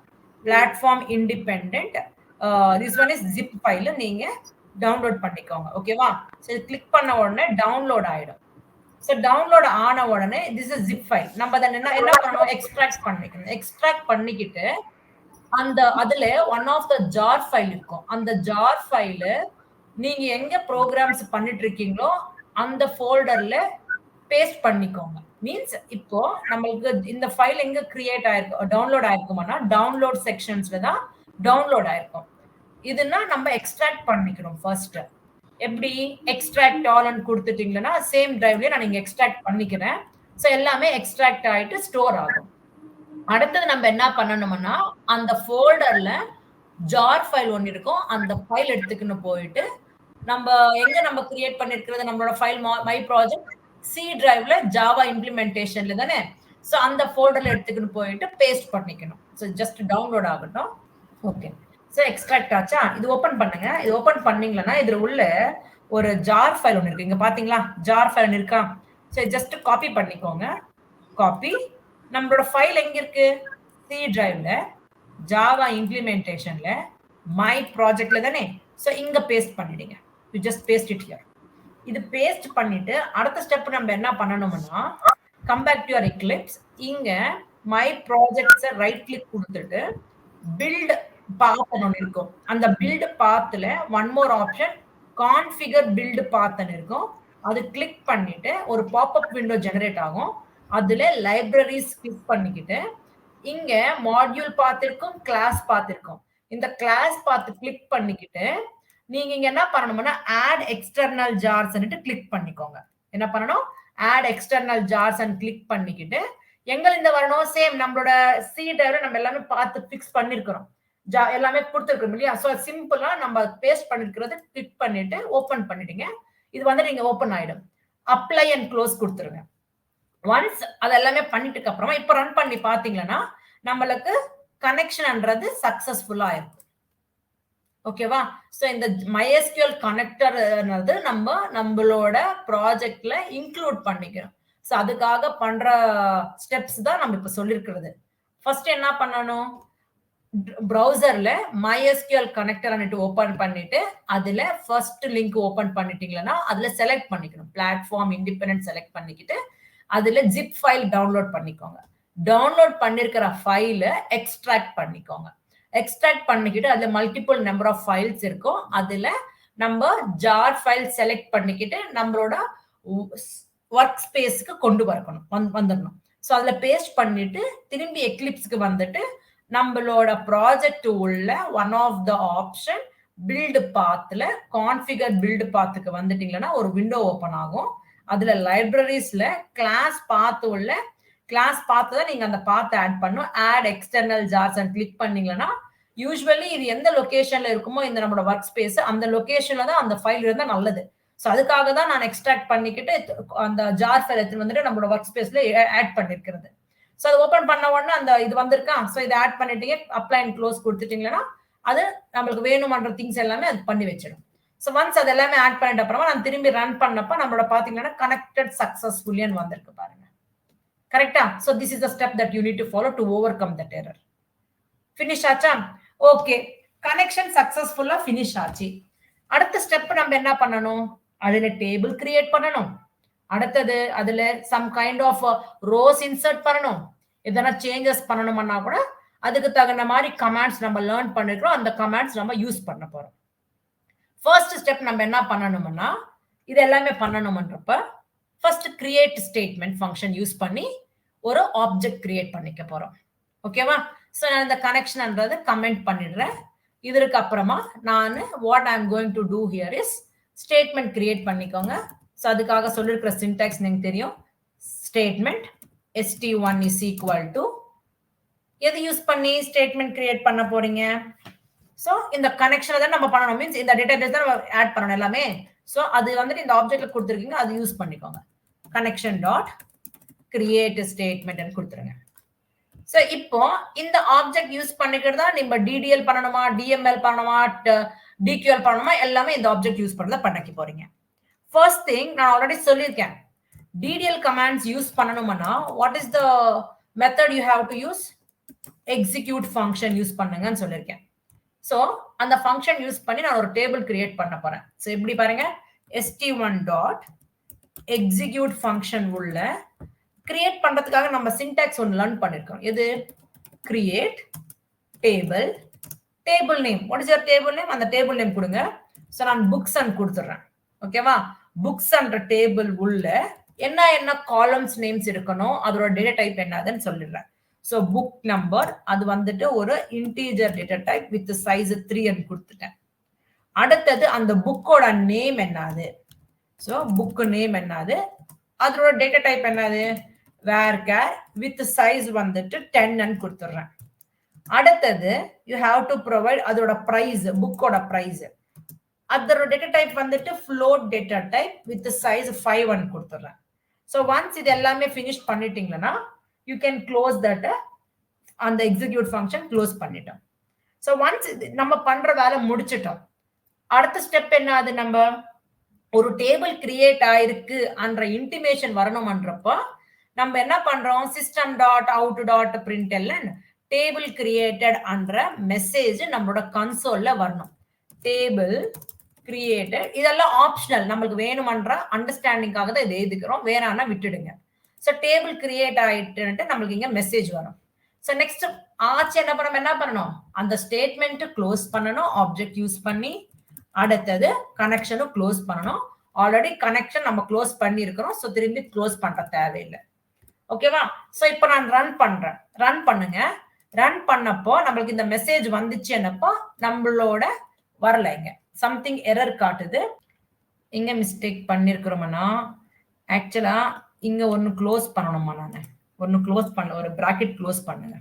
Platform independent this one is zip file நீங்க டவுன்லோட் பண்ணிக்கோங்க. ஓகேவா? சரி, கிளிக் பண்ண உடனே டவுன்லோட் ஆயிடும். ஸோ டவுன்லோட் ஆன உடனே திஸ் இஸ் ஜிப் ஃபைல். நம்ம அதை என்ன பண்ணணும்? எக்ஸ்ட்ராக்ட் பண்ணிக்கணும். எக்ஸ்ட்ராக்ட் பண்ணிக்கிட்டு அதுல one of the jar file இருக்கும். அந்த ஜார் ஃபைல் நீங்க எங்க ப்ரோக்ராம்ஸ் பண்ணிட்டு இருக்கீங்களோ அந்த ஃபோல்டர்ல பேஸ்ட் பண்ணிக்கோங்க. மீன்ஸ் இப்போ நம்மளுக்கு இந்த ஃபைல் எங்க கிரியேட் ஆயிருக்கும், டவுன்லோட் ஆயிருக்குமானா டவுன்லோட் செக்ஷன்ஸ்ல தான் டவுன்லோட் ஆயிருக்கும். இதுனா நம்ம எக்ஸ்ட்ராக்ட் பண்ணிக்கணும் ஃபர்ஸ்ட். எப்படி? எக்ஸ்ட்ராக்ட் ஆல்னு கொடுத்துட்டீங்கன்னா சேம் டிரைவ்லயே நான் இங்க எக்ஸ்ட்ராக்ட் பண்ணிக்கிறேன். ஸோ எல்லாமே எக்ஸ்ட்ராக்ட் ஆயிட்டு ஸ்டோர் ஆகும். அடுத்தது நம்ம என்ன பண்ணணும்னா அந்த ஃபோல்டர்ல ஜார் ஃபைல் ஒன்று இருக்கும். அந்த ஃபைல் எடுத்துக்கின்னு போயிட்டு நம்ம கிரியேட் பண்ணிருக்கிறது நம்மளோட ஃபைல் மை ப்ராஜெக்ட் சி டிரைவ்ல ஜாவா இம்ப்ளிமெண்டேஷன்ல தானே. ஸோ அந்த ஃபோல்டர்ல எடுத்துக்கின்னு போயிட்டு பேஸ்ட் பண்ணிக்கணும். ஸோ ஜஸ்ட் டவுன்லோட் ஆகட்டும். ஓகே, ஸோ எக்ஸ்ட்ராக்ட் ஆச்சா? இது ஓபன் பண்ணுங்க. இது ஓபன் பண்ணீங்கன்னா இதுல உள்ள ஒரு ஜார் ஃபைல் ஒன்று இருக்கு. இங்க பாத்தீங்களா ஜார் ஃபைல் இருக்கா? ஸோ ஜஸ்ட் காப்பி பண்ணிக்கோங்க. காப்பி. நம்மளோட ஃபைல் எங்க இருக்கு? சி டிரைவ்ல ஜாவா இம்ப்ளிமெண்டேஷன்ல மை ப்ராஜெக்ட்ல தானே. ஸோ இங்க பேஸ்ட் பண்ணிடுங்க. You just paste it here. இது பேஸ்ட் பண்ணிட்டு அடுத்த ஸ்டெப் நம்ம என்ன பண்ணணும்னா come back to your Eclipse. இங்க மை ப்ராஜெக்ட்ஸை ரைட் கிளிக் கொடுத்துட்டு பில்ட் பாத் ஒன்று இருக்கும். அந்த பில்ட் பாத்துல one more option configure build பாத்னு இருக்கும். அது கிளிக் பண்ணிட்டு ஒரு பாப்அப் விண்டோ ஜெனரேட் ஆகும். அதுல லைப்ரரிஸ் கிளிக் பண்ணிக்கிட்டு இங்க மாடியூல் பாத் இருக்கும், கிளாஸ் பாத் இருக்கும். இந்த கிளாஸ் பாத் கிளிக் பண்ணிக்கிட்டு நீங்க இங்க என்ன பண்ணணும்னா ஆட் எக்ஸ்டர்னல் ஜார்ஸ் கிளிக் பண்ணிக்கோங்க. என்ன பண்ணணும்? ஆட் எக்ஸ்டர்னல் ஜார்ஸ் கிளிக் பண்ணிக்கிட்டு எங்க வரணும்? சேம் நம்மளோட சி டிரைவ்ல நம்ம எல்லாமே பார்த்து பிக்ஸ் பண்ணிருக்கிறோம். எல்லாமே கொடுத்துருக்கோம் இல்லையா? ஸோ சிம்பிளா நம்ம பேஸ்ட் பண்ணிருக்கிறது கிளிக் பண்ணிட்டு ஓபன் பண்ணிட்டீங்க. இது நீங்க ஓபன் ஆயிடும். அப்ளை அண்ட் க்ளோஸ் கொடுத்துருங்க. ஒன்ஸ் அது எல்லாமே பண்ணிட்டு அப்புறமா இப்ப ரன் பண்ணி பாத்தீங்கன்னா நம்மளுக்கு கனெக்ஷன்ன்றது சக்சஸ்ஃபுல்லா இருக்கும். ஓகேவா? சோ இந்த MySQL கனெக்டர்ன்றது நம்மளோட ப்ராஜெக்ட்ல இன்க்ளூட் பண்ணிக்கிறோம். சோ அதுக்காக பண்ற ஸ்டெப்ஸ் தான் நம்ம இப்ப சொல்லிருக்கிறது. ஃபர்ஸ்ட் என்ன பண்ணணும்? ப்ரௌசர்ல MySQL கனெக்டர் ஓபன் பண்ணிட்டு அதுல ஃபர்ஸ்ட் லிங்க் ஓபன் பண்ணிட்டீங்கன்னா அதுல செலக்ட் பண்ணிக்கணும். பிளாட்ஃபார்ம் இண்டிபெண்டன்ட் செலக்ட் பண்ணிக்கிட்டு அதுல ஜிப் ஃபைல் டவுன்லோட் பண்ணிக்கோங்க. டவுன்லோட் பண்ணிருக்கிற ஃபைல எக்ஸ்ட்ராக்ட் பண்ணிக்கோங்க. எக்ஸ்ட்ராக்ட் பண்ணிக்கிட்டு அதுல மல்டிபிள் நம்பர் ஆஃப் ஃபைல்ஸ் இருக்கும். அதுல நம்ம ஜார் ஃபைல் செலக்ட் பண்ணிக்கிட்டு நம்மளோட ஒர்க் ஸ்பேஸ்க்கு கொண்டு வந்துடணும். ஸோ அதுல பேஸ்ட் பண்ணிட்டு திரும்பி எக்லிப்ஸ்க்கு வந்துட்டு நம்மளோட ப்ராஜெக்ட் உள்ள one of the option build பாத்துல கான்ஃபிகர் பில்டு பாத்துக்கு வந்துட்டீங்கன்னா ஒரு விண்டோ ஓபன் ஆகும். அதுல லைப்ரரிஸ்ல கிளாஸ் பாத் உள்ள கிளாஸ் பாத்து தான் நீங்க அந்த பாத் ஆட் பண்ணும். ஆட் எக்ஸ்டர்னல் ஜார்ஸ் கிளிக் பண்ணீங்கன்னா யூஸ்வலி இது எந்த லொகேஷன்ல இருக்குமோ இந்த நம்மளோட ஒர்க் ஸ்பேஸ் அந்த லொகேஷன்ல தான் அந்த ஃபைல் இருந்தா நல்லது. ஸோ அதுக்காக தான் நான் எக்ஸ்ட்ராக்ட் பண்ணிக்கிட்டு அந்த ஜார் ஃபைல் எடுத்து வந்துட்டு நம்மளோட ஒர்க் ஸ்பேஸ்ல ஆட் பண்ணிருக்கிறது. ஸோ அது ஓபன் பண்ண உடனே அந்த இது வந்திருக்கா. ஸோ இதை ஆட் பண்ணிட்டீங்க, அப்ளை அண்ட் க்ளோஸ் கொடுத்துட்டீங்கன்னா அது நம்மளுக்கு வேணுமன்ற திங்ஸ் எல்லாமே அது பண்ணி வச்சிடும். ஸோ ஒன்ஸ் அது எல்லாமே ஆட் பண்ணிட்ட அப்புறமா நான் திரும்பி ரன் பண்ணப்ப நம்மளோட பாத்தீங்கன்னா கனெக்டட் சக்சஸ்ஃபுல்லி வந்திருக்கு பாருங்க. கரெக்டா? So this is the step that you need to follow to over come that error. Finish ஆச்சா? ஓகே, கனெக்ஷன் சக்சஸ்ஃபுல்லா ஃபினிஷ் ஆச்சு. அடுத்த ஸ்டெப் நம்ம என்ன பண்ணணும்? அதுல டேபிள் கிரியேட் பண்ணணும். அடுத்தது அதுல some kind of rows insert பண்ணணும். எதனா சேஞ்சஸ் பண்ணணும்னா கூட அதுக்கு தகுந்த மாதிரி கமாண்ட்ஸ் நம்ம லேர்ன் பண்ணிருக்கோம். அந்த கமாண்ட்ஸ் நம்ம யூஸ் பண்ண போறோம். ஃபர்ஸ்ட் ஸ்டெப் நம்ம என்ன பண்ணணும்னா இது எல்லாமே பண்ணணும்ன்றப்ப first create statement function use பண்ணி ஒரு ஆப்ஜெக்ட் கிரியேட் பண்ணிக்க போறோம். ஓகேவா? ஸோ நான் இந்த கனெக்ஷன்ன்றது கமெண்ட் பண்ணிடுறேன். இதற்கு அப்புறமா நான் what I am going to do here is statement create பண்ணிக்கோங்க. ஸோ அதுக்காக சொல்லிருக்கிற சின்டாக்ஸ் எனக்கு தெரியும். Statement st1 is equal to எது யூஸ் பண்ணி ஸ்டேட்மெண்ட் கிரியேட் பண்ண போறீங்க? ஸோ இந்த கனெக்ஷனை தான் நம்ம பண்ணணும். மீன்ஸ் இந்த டேட்டாபேஸ் தான் நம்ம ஆட் பண்ணணும் எல்லாமே. ஸோ அது இந்த ஆப்ஜெக்ட்ல கொடுத்துருக்கீங்க, அது யூஸ் பண்ணிக்கோங்க. கனெக்ஷன் டாட் கிரியேட் ஸ்டேட்மெண்ட் கொடுத்துருங்க. ஸோ இப்போ இந்த ஆப்ஜெக்ட் யூஸ் பண்ணிக்கிட்டு தான் நம்ம டிடிஎல் பண்ணணுமா, டிஎம்எல் பண்ணணுமா, டிக்யூஎல் பண்ணணுமா, எல்லாமே இந்த ஆப்ஜெக்ட் யூஸ் பண்ணத பண்ணிக்க போறீங்க. ஃபர்ஸ்ட் திங் நான் ஆல்ரெடி சொல்லியிருக்கேன். டிடிஎல் கமாண்ட்ஸ் யூஸ் பண்ணணும்னா what is the method you have to use? Execute function use பண்ணுங்கன்னு சொல்லியிருக்கேன். ஸோ அந்த ஃபங்க்ஷன் யூஸ் பண்ணி நான் ஒரு டேபிள் கிரியேட் பண்ண போறேன். ஸோ எப்படி பாருங்க, st1 டாட் எக்ஸிக்யூட் ஃபங்க்ஷன் உள்ள கிரியேட் பண்றதுக்காக நம்ம சின்டாக்ஸ் ஒன்று லேர்ன் பண்ணிருக்கோம். எது? Create table, table name. What is your table name? அந்த டேபிள் நேம் கொடுங்க. ஸோ நான் புக்ஸ் கொடுத்துடுறேன். ஓகேவா? புக்ஸ் என்ற டேபிள் உள்ள என்ன காலம்ஸ் நேம்ஸ் இருக்கணும், அதோட டேட்டா டைப் என்னதுன்னு சொல்லிடுறேன். ஸோ புக் நம்பர் அது ஒரு integer data type with size 3 கொடுத்துட்டேன். அடுத்தது அந்த புக்கோட நேம் என்னது? ஸோ புக் நேம் என்னது, அதோட டேட்டா டைப் என்னது? வேர்கேர் வித் சைஸ் 10 கொடுத்துடுறேன். அடுத்தது யூ ஹாவ் டு ப்ரொவைட் அதோட பிரைஸ், புக்கோட பிரைஸ். அதோட data type float data type with size 5 கொடுத்துடுறேன். ஸோ ஒன்ஸ் இது எல்லாமே ஃபினிஷ் பண்ணிட்டீங்கன்னா யூ கேன் க்ளோஸ் தட். அந்த எக்ஸிக்யூட் ஃபங்க்ஷன் க்ளோஸ் பண்ணிட்டோம். ஸோ ஒன்ஸ் நம்ம பண்ற வேலை முடிச்சிட்டோம். அடுத்த ஸ்டெப் என்னது? நம்ம ஒரு டேபிள் கிரியேட் ஆயிருக்கு என்ற இன்டிமேஷன் வரணும்ன்றப்போ நம்ம என்ன பண்றோம்? System dot out dot println table created என்ற மெசேஜ் நம்மளோட கன்சோல்ல வரணும். டேபிள் கிரியேட்டட் இதெல்லாம் ஆப்ஷனல், நம்மளுக்கு வேணுமன்ற அண்டர்ஸ்டாண்டிங்காக தான் இதை எழுதிக்கிறோம், வேணாம்னா விட்டுடுங்க. ஸோ டேபிள் கிரியேட் ஆயிட்டு நம்மளுக்கு இங்க மெசேஜ் வரும். ஸோ நெக்ஸ்ட் ஆச்சு என்ன பண்ணணும்? அந்த ஸ்டேட்மெண்ட் க்ளோஸ் பண்ணணும் ஆப்ஜெக்ட் யூஸ் பண்ணி. அடுத்தது கனெக்ஷனும் க்ளோஸ் பண்ணணும். ஆல்ரெடி கனெக்ஷன் நம்ம க்ளோஸ் பண்ணி இருக்கிறோம். ஸோ திரும்பி க்ளோஸ் பண்ற தேவையில்லை. ஓகேவா? ஸோ இப்போ நான் ரன் பண்றேன். ரன் பண்ணுங்க. ரன் பண்ணப்போ நம்மளுக்கு இந்த மெசேஜ் வந்துச்சு என்னப்போ நம்மளோட வரல. இங்க சம்திங் எரர் காட்டுது. இங்க மிஸ்டேக் பண்ணிருக்கிறோம்னா ஆக்சுவலா இங்க ஒன்னு க்ளோஸ் பண்ணணுமா நானு ஒன்னு க்ளோஸ் பண்ண ஒரு பிராக்கெட் க்ளோஸ் பண்ணுங்க.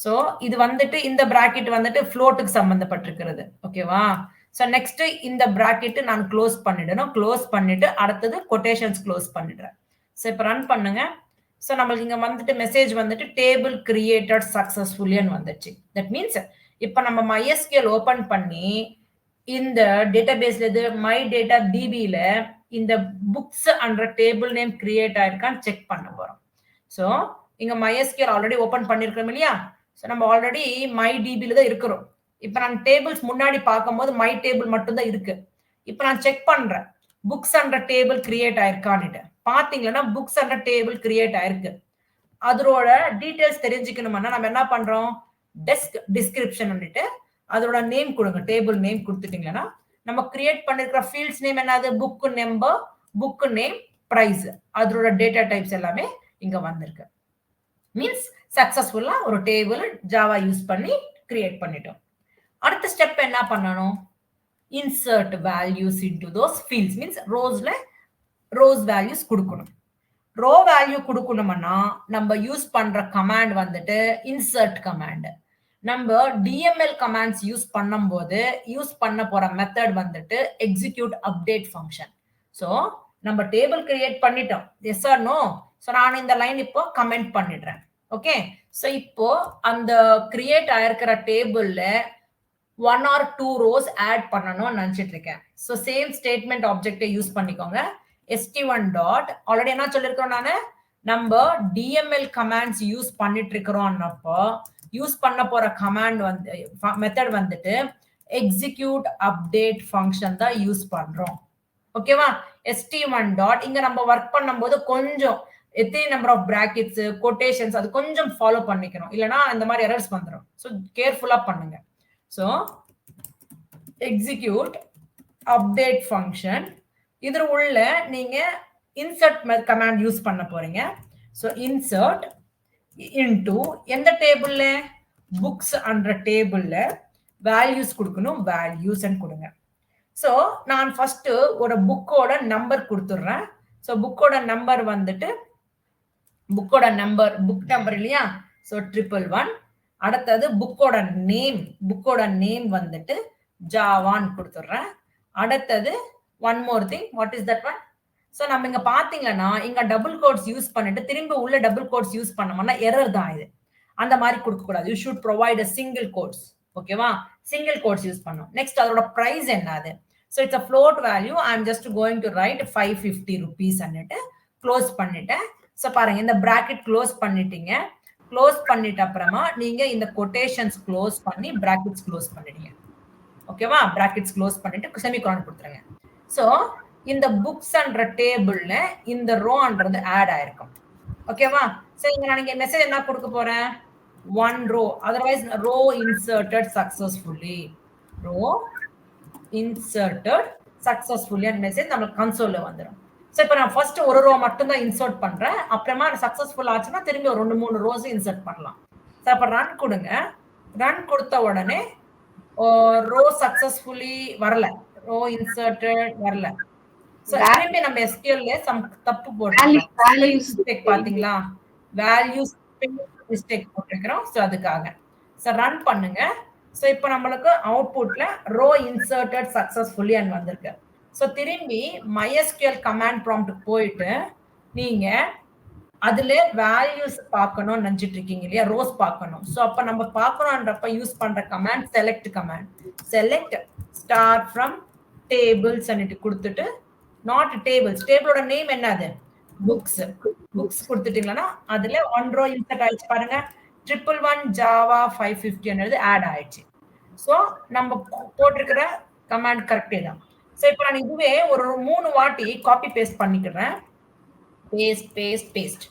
சோ இது வந்துட்டு இந்த பிராக்கெட் வந்துட்டு ஃப்ளோட்டுக்கு சம்பந்தப்பட்டிருக்கிறது. ஓகேவா? சோ நெக்ஸ்ட் இந்த பிராக்கெட் நான் க்ளோஸ் பண்ணிடணும். க்ளோஸ் பண்ணிட்டு அடுத்தது கொட்டேஷன்ஸ் க்ளோஸ் பண்ணிடுறேன். சோ இப்ப ரன் பண்ணுங்க. சோ நம்மளுக்கு இங்க வந்துட்டு மெசேஜ் வந்துட்டு டேபிள் கிரியேட்டட் சக்சஸ்ஃபுல்லின்னு வந்துச்சு. தட் மீன்ஸ் இப்ப நம்ம MySQL ஓபன் பண்ணி இந்த டேட்டாபேஸ்ல இது மை டேட்டா டிபில இந்த books and table name create ஆயிருக்கான்னு செக் பண்ண போறோம். சோ இங்க MySQL ஆல்ரெடி ஓபன் பண்ணிருக்கோம் இல்லையா? சோ நம்ம ஆல்ரெடி மை டிபில தான் இருக்கிறோம். இப்ப நான் டேபிள்ஸ் முன்னாடி பார்க்கும்போது மை டேபிள் மட்டும் தான் இருக்கு. இப்ப நான் செக் பண்றேன் புக்ஸ் அண்ட் டேபிள் கிரியேட் ஆயிருக்கான்னு. பாத்தீங்கன்னா புக்ஸ் அண்ட் டேபிள் கிரியேட் ஆயிருக்கு. அதோட டீடைல்ஸ் தெரிஞ்சுக்கணும்னா நம்ம என்ன பண்றோம் டெஸ்க் டிஸ்கிரிப்ஷன் வந்துட்டு அதோட நேம் கொடுங்க. டேபிள் நேம் கொடுத்துட்டீங்கன்னா நம்ம கிரியேட் பண்ணிருக்கிற ஃபீல்ட்ஸ் நேம் என்னது book number book name price அதோட டேட்டா டைப்ஸ் எல்லாமே இங்க வந்திருக்கு. மீன்ஸ் சக்சஸ்ஃபுல்லா ஒரு டேபிள் ஜாவா யூஸ் பண்ணி கிரியேட் பண்ணிட்டோம். அடுத்த ஸ்டெப் என்ன பண்ணணும் insert values into those fields means ரோஸ்ல ரோஸ் வேல்யூஸ் கொடுக்கணும். ரோ வேல்யூ கொடுக்கணும்னா நம்ம யூஸ் பண்ற கமாண்ட் வந்துட்டு இன்சர்ட் கமாண்ட். நம்ம DML கமாண்ட்ஸ் யூஸ் பண்ணும்போது யூஸ் பண்ண போற மெத்தட் வந்துட்டு எக்ஸிக்யூட் அப்டேட் ஃபங்க்ஷன். சோ நம்ம டேபிள் கிரியேட் பண்ணிட்டோம். Yes or no? சோ நான் இந்த லைன் இப்போ கமெண்ட் பண்ணிடுறேன். ஓகே, சோ இப்போ அந்த கிரியேட் ஆயிருக்கிற டேபிள்ல 1 or 2 rows ஆட் பண்ணணும்னு நினைச்சிட்டு இருக்கேன். சோ சேம் ஸ்டேட்மெண்ட் ஆப்ஜெக்டை யூஸ் பண்ணிக்கோங்க. st1 டாட் ஆல்ரெடி என்ன சொல்லிருக்கோம் நானு நம்ம DML கமாண்ட்ஸ் யூஸ் பண்ணிட்டு இருக்கிறோம்னப்போ யூஸ் பண்ண போற கமாண்ட் வந்து மெத்தட் வந்துட்டு எக்ஸிக்யூட் அப்டேட் ஃபங்க்ஷன் தான் யூஸ் பண்றோம். ஓகேவா? st1 டாட் இங்க நம்ம ஒர்க் பண்ணும்போது கொஞ்சம் எத்தனை நம்பர் ஆஃப் பிராக்கெட்ஸ் கொட்டேஷன்ஸ் அது கொஞ்சம் ஃபாலோ பண்ணிக்கணும், இல்லைன்னா இந்த மாதிரி எரர்ஸ் வந்துடும். ஸோ கேர்ஃபுல்லா பண்ணுங்க. ஸோ எக்ஸிக்யூட் அப்டேட் ஃபங்க்ஷன் இதுல உள்ள நீங்க இன்சர்ட் கமாண்ட் யூஸ் பண்ண போறீங்க. ஸோ இன்சர்ட் இன்டு எந்த டேபிள்ல புக்ஸ் அண்ட் டேபிள்ல வேல்யூஸ் கொடுக்கணும். வேல்யூஸ் கொடுங்க. ஸோ நான் ஃபர்ஸ்ட் ஒரு புக்கோட நம்பர் கொடுத்துடுறேன். ஸோ புக்கோட நம்பர் வந்துட்டு புக்கோட நம்பர் புக் நம்பர் இல்லையா? ஸோ 111. அடுத்தது புக்கோட நேம் வந்துட்டு ஜாவான்னு கொடுத்துடுறேன். அடுத்தது one more thing, what is that one? So நம்ம இங்க பாத்தீங்கன்னா இங்க டபுள் கோட்ஸ் யூஸ் பண்ணிட்டு திரும்ப உள்ள டபுள் கோட்ஸ் யூஸ் பண்ணோம்னா எரர் தான் இது. அந்த மாதிரி கொடுக்க கூடாது. You should provide a single quotes. ஓகேவா? சிங்கிள் கோட்ஸ் யூஸ் பண்ணோம். நெக்ஸ்ட் அதோட பிரைஸ் என்னது? So it's a float value. I am just going to write 550 rupees அன்னிட்டு க்ளோஸ் பண்ணிட்டேன். ஸோ பாருங்க இந்த பிராக்கெட் க்ளோஸ் பண்ணிட்டீங்க. க்ளோஸ் பண்ணிட்ட அப்புறமா நீங்க இந்த கொட்டேஷன்ஸ் க்ளோஸ் பண்ணி பிராக்கெட்ஸ் க்ளோஸ் பண்ணிடுங்க. ஓகேவா? பிராக்கெட்ஸ் க்ளோஸ் பண்ணிட்டு செமிகோலன் கொடுத்துருங்க. ஸோ இந்த புக்ஸ் அண்ட் டேபிள்ல இந்த ரோன்றது ஆட் ஆயிருக்கும். ஓகேவா? சோ இங்க நான் இங்க மெசேஜ் என்ன கொடுக்க போறேன் 1 row, otherwise row inserted successfully. row inserted successfully and message நம்ம கன்சோல்ல வந்துரும். சோ இப்போ நான் ஃபர்ஸ்ட் ஒரு ரோ மட்டும் தான் இன்சர்ட் பண்றேன். அப்புறமா சக்சஸ்ஃபுல் ஆச்சுன்னா திரும்பி ஒரு 2-3 ரோஸ் இன்சர்ட் பண்ணலாம். சோ அப்ப ரன் கொடுங்க. ரன் கொடுத்த உடனே ரோ சக்சஸ்ஃபுல்லி வரல, ரோ இன்சர்ட்டட் வரல. சோ திரும்பி நம்ம SQLல சம் தப்பு போட்டுருக்கோம். மிஸ்டேக் பாத்தீங்களா? வேல்யூஸ் மிஸ்டேக் போட்டுருக்கோம். சோ அதுக்காக சோ ரன் பண்ணுங்க. சோ இப்போ நம்மளுக்கு அவுட்புட்ல ரோ இன்சர்ட்டட் சக்சஸ்ஃபுல்லி and வந்திருக்கு. சோ திரும்பி MySQL கமாண்ட் ப்ராம்ப்ட் போயிட்டு நீங்க அதுல வேல்யூஸ் பார்க்கணும்னு நினைச்சிட்டு இருக்கீங்க இல்லையா? ரோஸ் பார்க்கணும். சோ அப்ப நம்ம பார்க்கணும்ன்றப்ப யூஸ் பண்ற command select command. Select star from tables அன்னிட்டு கொடுத்துட்டு நாட் டேபிள்ஸ், டேபிளோட நேம் என்னது புக்ஸ், புக்ஸ் கொடுத்துட்டீங்கன்னா அதுல 1 row இன்சர்ட் ஆயிடுச்சு. பாருங்க 111 ஜாவா 550 என்னது ஆட் ஆயிடுச்சு. சோ நம்ம போட்டிருக்கிற கமாண்ட் கரெக்டே தான். சோ இப்போ நான் இதுவே ஒரு 3 வாட்டி காப்பி பேஸ்ட் பண்ணிக்கிறேன். Paste paste paste.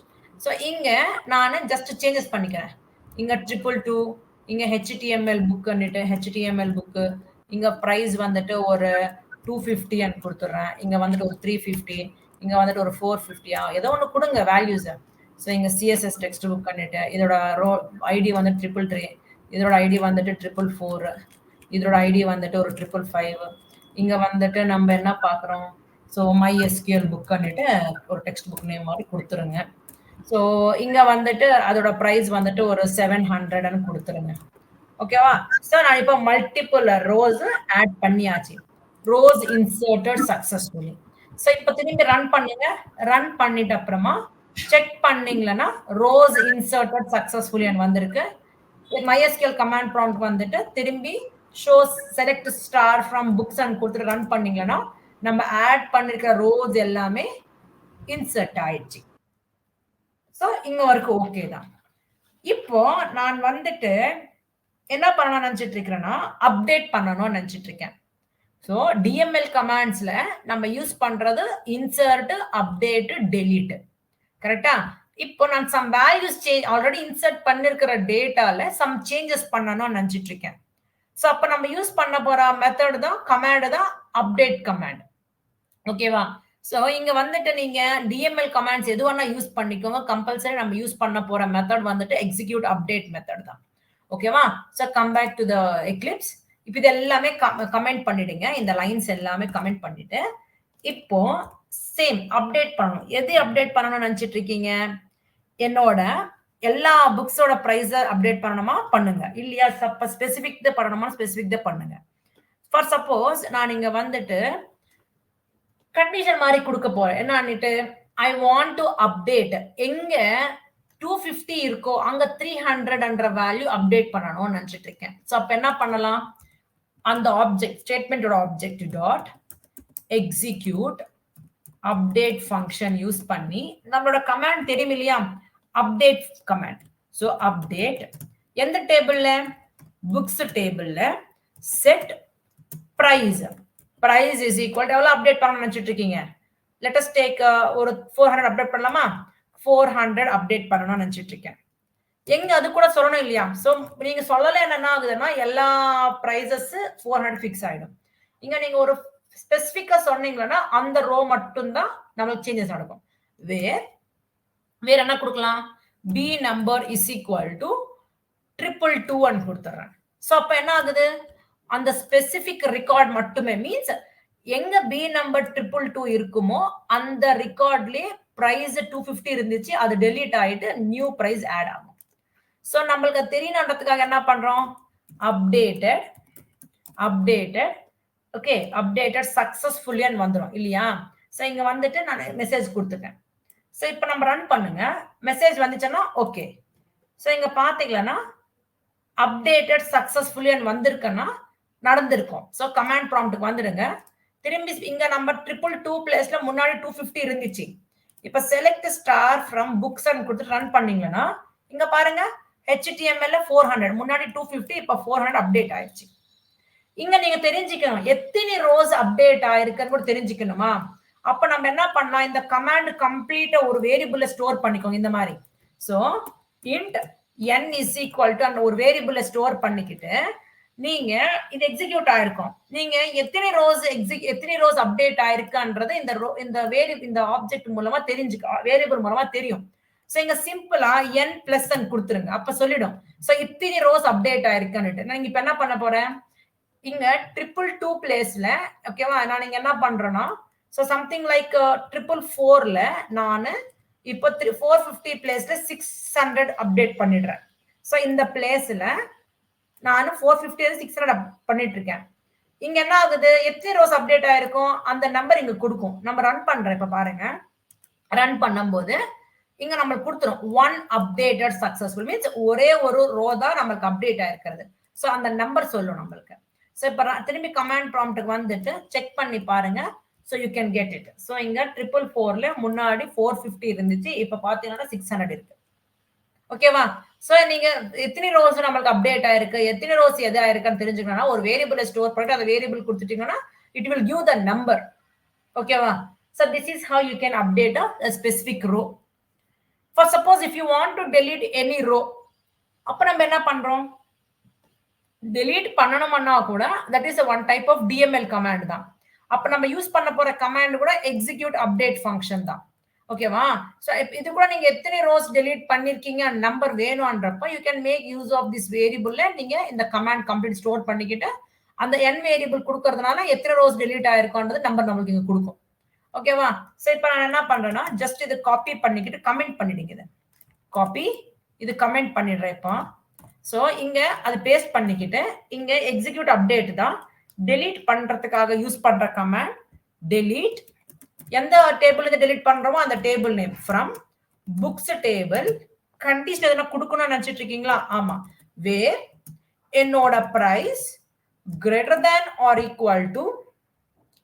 சோ இங்க நான் ஜஸ்ட் சேஞ்சஸ் பண்ணிக்கிறேன். இங்க 222, இங்க HTML புக் அன்னிட்டு HTML புக், இங்க பிரைஸ் வந்துட்டு ஒரு 250 and கொடுத்துறேன். இங்க வந்துட்டு ஒரு 350, இங்க வந்துட்டு ஒரு 450 ஏதோ ஒன்னு கொடுங்க வேல்யூஸ். சோ இங்க CSS டெக்ஸ்ட் புக் அன்னிட்டு இதோட ரோ ஐடி வந்து 333, இதோட ஐடி வந்துட்டு 444, இதோட ஐடி வந்துட்டு ஒரு 555. இங்க வந்துட்டு நம்ம என்ன பார்க்குறோம்? ஸோ MySQL புக்குன்னுட்டு ஒரு டெக்ஸ்ட் புக் நேம் மாதிரி கொடுத்துருங்க. ஸோ இங்க வந்துட்டு அதோட ப்ரைஸ் வந்துட்டு ஒரு 700ன்னு கொடுத்துருங்க. ஓகேவா? ஸோ நான் இப்போ மல்டிபிள் ரோஸ் ஆட் பண்ணியாச்சு. Rose inserted successfully. ஸோ இப்போ திரும்பி ரன் பண்ணுங்க. ரன் பண்ணிட்ட அப்புறமா செக் பண்ணீங்களன்னா ரோஸ் இன்சர்ட்டட் சக்சஸ்ஃபுல்லி வந்திருக்கு. MySQL கமாண்ட் ப்ராம்ப்ட் வந்துட்டு திரும்பி shows select star from books and கொடுத்துட்டு ரன் பண்ணீங்கன்னா நம்ம ஆட் பண்ணிருக்கிற ரோஸ் எல்லாமே இன்சர்ட் ஆயிடுச்சு. ஸோ இங்க வரைக்கும் ஓகே தான். இப்போ நான் வந்துட்டு என்ன பண்ணணும்னு நினைச்சிட்டு இருக்கிறேன்னா அப்டேட் பண்ணணும்னு நினைச்சிட்டு இருக்கேன். ஸோ டிஎம்எல் கமாண்ட்ஸ்ல நம்ம யூஸ் பண்றது இன்சர்ட், அப்டேட், டெலீட். கரெக்டா? இப்போ நான் சம் வேல்யூஸ் ஆல்ரெடி இன்சர்ட் பண்ணிருக்கிற டேட்டால சம் சேஞ்சஸ் பண்ணணும்னு நினைச்சிட்டு இருக்கேன். ஸோ அப்ப நம்ம யூஸ் பண்ண போற மெத்தட் தான் கமாண்ட் தான் அப்டேட் கமாண்ட். ஓகேவா? ஸோ இங்க வந்துட்டு நீங்க டிஎம்எல் கமாண்ட்ஸ் எது வேணா யூஸ் பண்ணிக்கோங்க. கம்பல்சரி நம்ம யூஸ் பண்ண போற மெத்தட் வந்துட்டு எக்ஸிக்யூட் அப்டேட் மெத்தட் தான். ஓகேவா? So come back to the Eclipse. இப்போ இது எல்லாமே கமெண்ட் பண்ணிடுங்க. இந்த லைன்ஸ் எல்லாமே கமெண்ட் பண்ணிட்டு இப்போ சேம் அப்டேட் பண்ணணும். எது அப்டேட் பண்ணணும்னு நினைச்சிட்டு இருக்கீங்க? என்னோட எல்லா புக்ஸோட பிரைஸ அப்டேட் பண்ணணுமா? பண்ணுங்க. இல்லையா ஸ்பெசிபிக் பண்ணணுமா? ஸ்பெசிபிக் பண்ணுங்க. ஃபார் சப்போஸ் நான் இங்க வந்துட்டு கண்டிஷன் மாதிரி கொடுக்க போறேன். என்னன்னுட்டு ஐ வாண்ட் டு அப்டேட் எங்க 250 இருக்கோ அங்க 300 வேல்யூ அப்டேட் பண்ணணும்னு நினைச்சிட்டு இருக்கேன். ஸோ அப்ப என்ன பண்ணலாம்? அந்த ஆப்ஜெக்ட் ஸ்டேட்மெண்டோட object dot execute update function use பண்ணி நம்மளோட கமாண்ட் தெரியும் இல்லையா? Update command. ஸோ அப்டேட் எந்த டேபிள்ல? புக்ஸ் டேபிள்ல set price. Price is equal எவ்வளவு அப்டேட் பண்ணணும்னு நினைச்சிட்டு இருக்கீங்க? லெட் அஸ் டேக் ஒரு 400 அப்டேட் பண்ணலாமா? 400 அப்டேட் பண்ணணும்னு நினைச்சிட்டு இருக்கேன். எங்க அது கூட சொல்லணும் இல்லையா? சோ நீங்க சொல்லல என்ன ஆகுதுன்னா எல்லா பிரைசஸ் 400 ஃபிக்ஸ் ஆயிடும். இங்க நீங்க ஒரு ஸ்பெசிபிக்கா சொன்னீங்கன்னா அந்த ரோ மட்டும் தான் நமக்கு சேஞ்சஸ் நடக்கும். வேற என்ன கொடுக்கலாம்? B number is equal to 222 கொடுத்துறேன். சோ அப்ப என்ன ஆகுது? அந்த ஸ்பெசிபிக் ரெக்கார்ட் மட்டுமே மீன்ஸ் எங்க பி நம்பர் 222 இருக்குமோ அந்த ரெக்கார்ட்லயே பிரைஸ் 250 இருந்துச்சு, அது டெலீட் ஆயிட்டு நியூ பிரைஸ் ஆட் ஆகும். சோ நம்மளுக்கு தெரியணுன்றதுக்காக என்ன பண்றோம்? அப்டேட்டட் ஓகே அப்டேட்டட் சக்சஸ்ஃபுல்லி வந்துரும் இல்லையா? சோ இங்க வந்துட்டு நான் மெசேஜ் கொடுத்துட்டேன். சோ இப்போ நம்ம ரன் பண்ணுங்க. மெசேஜ் வந்துச்சுன்னா ஓகே. சோ இங்க பாத்தீங்கன்னா அப்டேட்டட் சக்சஸ்ஃபுல்லி வந்திருக்குன்னா நடந்திருக்கும். சோ கமாண்ட் ப்ராம்ப்ட்க்கு வந்துடுங்க. திரும்பி இங்க நம்பர் 222 பிளேஸ்ல முன்னாடி 250 இருந்துச்சு. இப்ப select star from books and கொடுத்து ரன் பண்ணீங்கன்னா இங்க பாருங்க HTML 400 முன்னாடி 250 இப்ப 400 அப்டேட் ஆயிடுச்சு. இங்க நீங்க தெரிஞ்சுக்கணும் எத்தனை ரோஸ் அப்டேட் ஆயிருக்குன்னு கூட தெரிஞ்சுக்கணுமா? அப்ப நம்ம என்ன பண்ணலாம்? இந்த கமாண்ட் கம்ப்ளீட்டா ஒரு வேரியபிள்ல ஸ்டோர் பண்ணிக்கோங்க இந்த மாதிரி. So int n is equal to அந்த ஒரு வேரியபிள்ல ஸ்டோர் பண்ணிக்கிட்டு நீங்க இது எக்ஸிக்யூட் ஆயிருக்கும். நீங்க எத்தனை ரோஸ் அப்டேட் ஆயிருக்குன்றது இந்த ஆப்ஜெக்ட் மூலமா தெரிஞ்சுக்க வேரியபிள் மூலமா தெரியும். சோ இங்க சிம்பிளா n பிளஸ் n கொடுத்துருங்க. அப்ப சொல்லிடும். சோ இத்தனை ரோஸ் அப்டேட் ஆயிருக்குன்னு. நான் இப்ப என்ன பண்ண போறேன்? இங்க 222 பிளேஸ்ல ஓகேவா? நான் இங்க என்ன பண்றேன்னா சோ சம்திங் லைக் 444ல நான் இப்போ 450 பிளேஸ்ல 600 அப்டேட் பண்ணிடுறேன். சோ இந்த பிளேஸ்ல நான் 450 600 பண்ணிட்டு இருக்கேன். இங்க என்ன ஆகுது? எத்தனை ரோஸ் அப்டேட் ஆயிருக்கும் அந்த நம்பர் இங்க கொடுக்கும். நம்ம ரன் பண்றேன். இப்ப பாருங்க ரன் பண்ணும்போது இங்க நம்மளுக்கு கொடுத்துரும் 1 அப்டேட்டட் சக்சஸ்ஃபுல் மீன்ஸ் ஒரே ஒரு ரோ தான் நமக்கு அப்டேட் ஆயிருக்கிறது. சோ அந்த நம்பர் சொல்லும் நம்மளுக்கு. சோ இப்ப திரும்பி கமாண்ட் ப்ராம்ப்ட்க்கு வந்துட்டு செக் பண்ணி பாருங்க. So you can get it. So இங்க 444ல முன்னாடி 450 இருந்துச்சு, இப்ப பாத்தீங்கன்னா 600 இருக்கு. ஓகேவா? சோ நீங்க எத்தனை ரோஸ் நமக்கு அப்டேட் ஆயிருக்கு, எத்தனை ரோஸ் எது ஆயிருக்குன்னு தெரிஞ்சுக்கணும்னா ஒரு வேரியபிளை ஸ்டோர் பண்ணிட்டு அந்த வேரியபிள் கொடுத்துட்டீங்கன்னா it will give the number. ஓகேவா? So this is how you can update a specific row. For suppose if you want to delete any row, அப்ப நம்ம என்ன பண்றோம்? delete பண்ணணும்னா கூட that is a one type of DML command தான். அப்ப நம்ம யூஸ் பண்ண போற கமாண்ட் கூட execute update function தான். ஓகேவா? சோ இது கூட நீங்க எத்தனை ரோஸ் delete பண்ணிருக்கீங்க number வேணும்ன்றப்ப you can make use of this variable நீங்க இந்த கமாண்ட் கம்ப்ளீட் ஸ்டோர் பண்ணிக்கிட்டு அந்த n வேரியபிள் கொடுக்கறதுனால எத்தனை ரோஸ் டெலீட் ஆயிருக்கும்ன்றது நம்பர் நம்மளுக்கு இங்க கொடுக்கும். ஓகேவா? சோ இப்போ நான் என்ன பண்றேன்னா ஜஸ்ட் இது காப்பி பண்ணிக்கிட்டு கமெண்ட் பண்ணிடுங்க. இதை காப்பி இது கமெண்ட் பண்ணிடுறேன் இப்போ. சோ இங்க அது பேஸ்ட் பண்ணிக்கிட்டு இங்க எக்ஸிக்யூட் அப்டேட் தான் டெலீட் பண்றதுக்காக யூஸ் பண்ற கமாண்ட். டெலீட் எந்த டேபிள் இருந்து டெலீட் பண்றோமோ அந்த table name from books table. Condition எதனா கொடுக்கணும்னு நினைச்சிட்டு இருக்கீங்களா? ஆமா. வேர் என்னோட price greater than or equal to,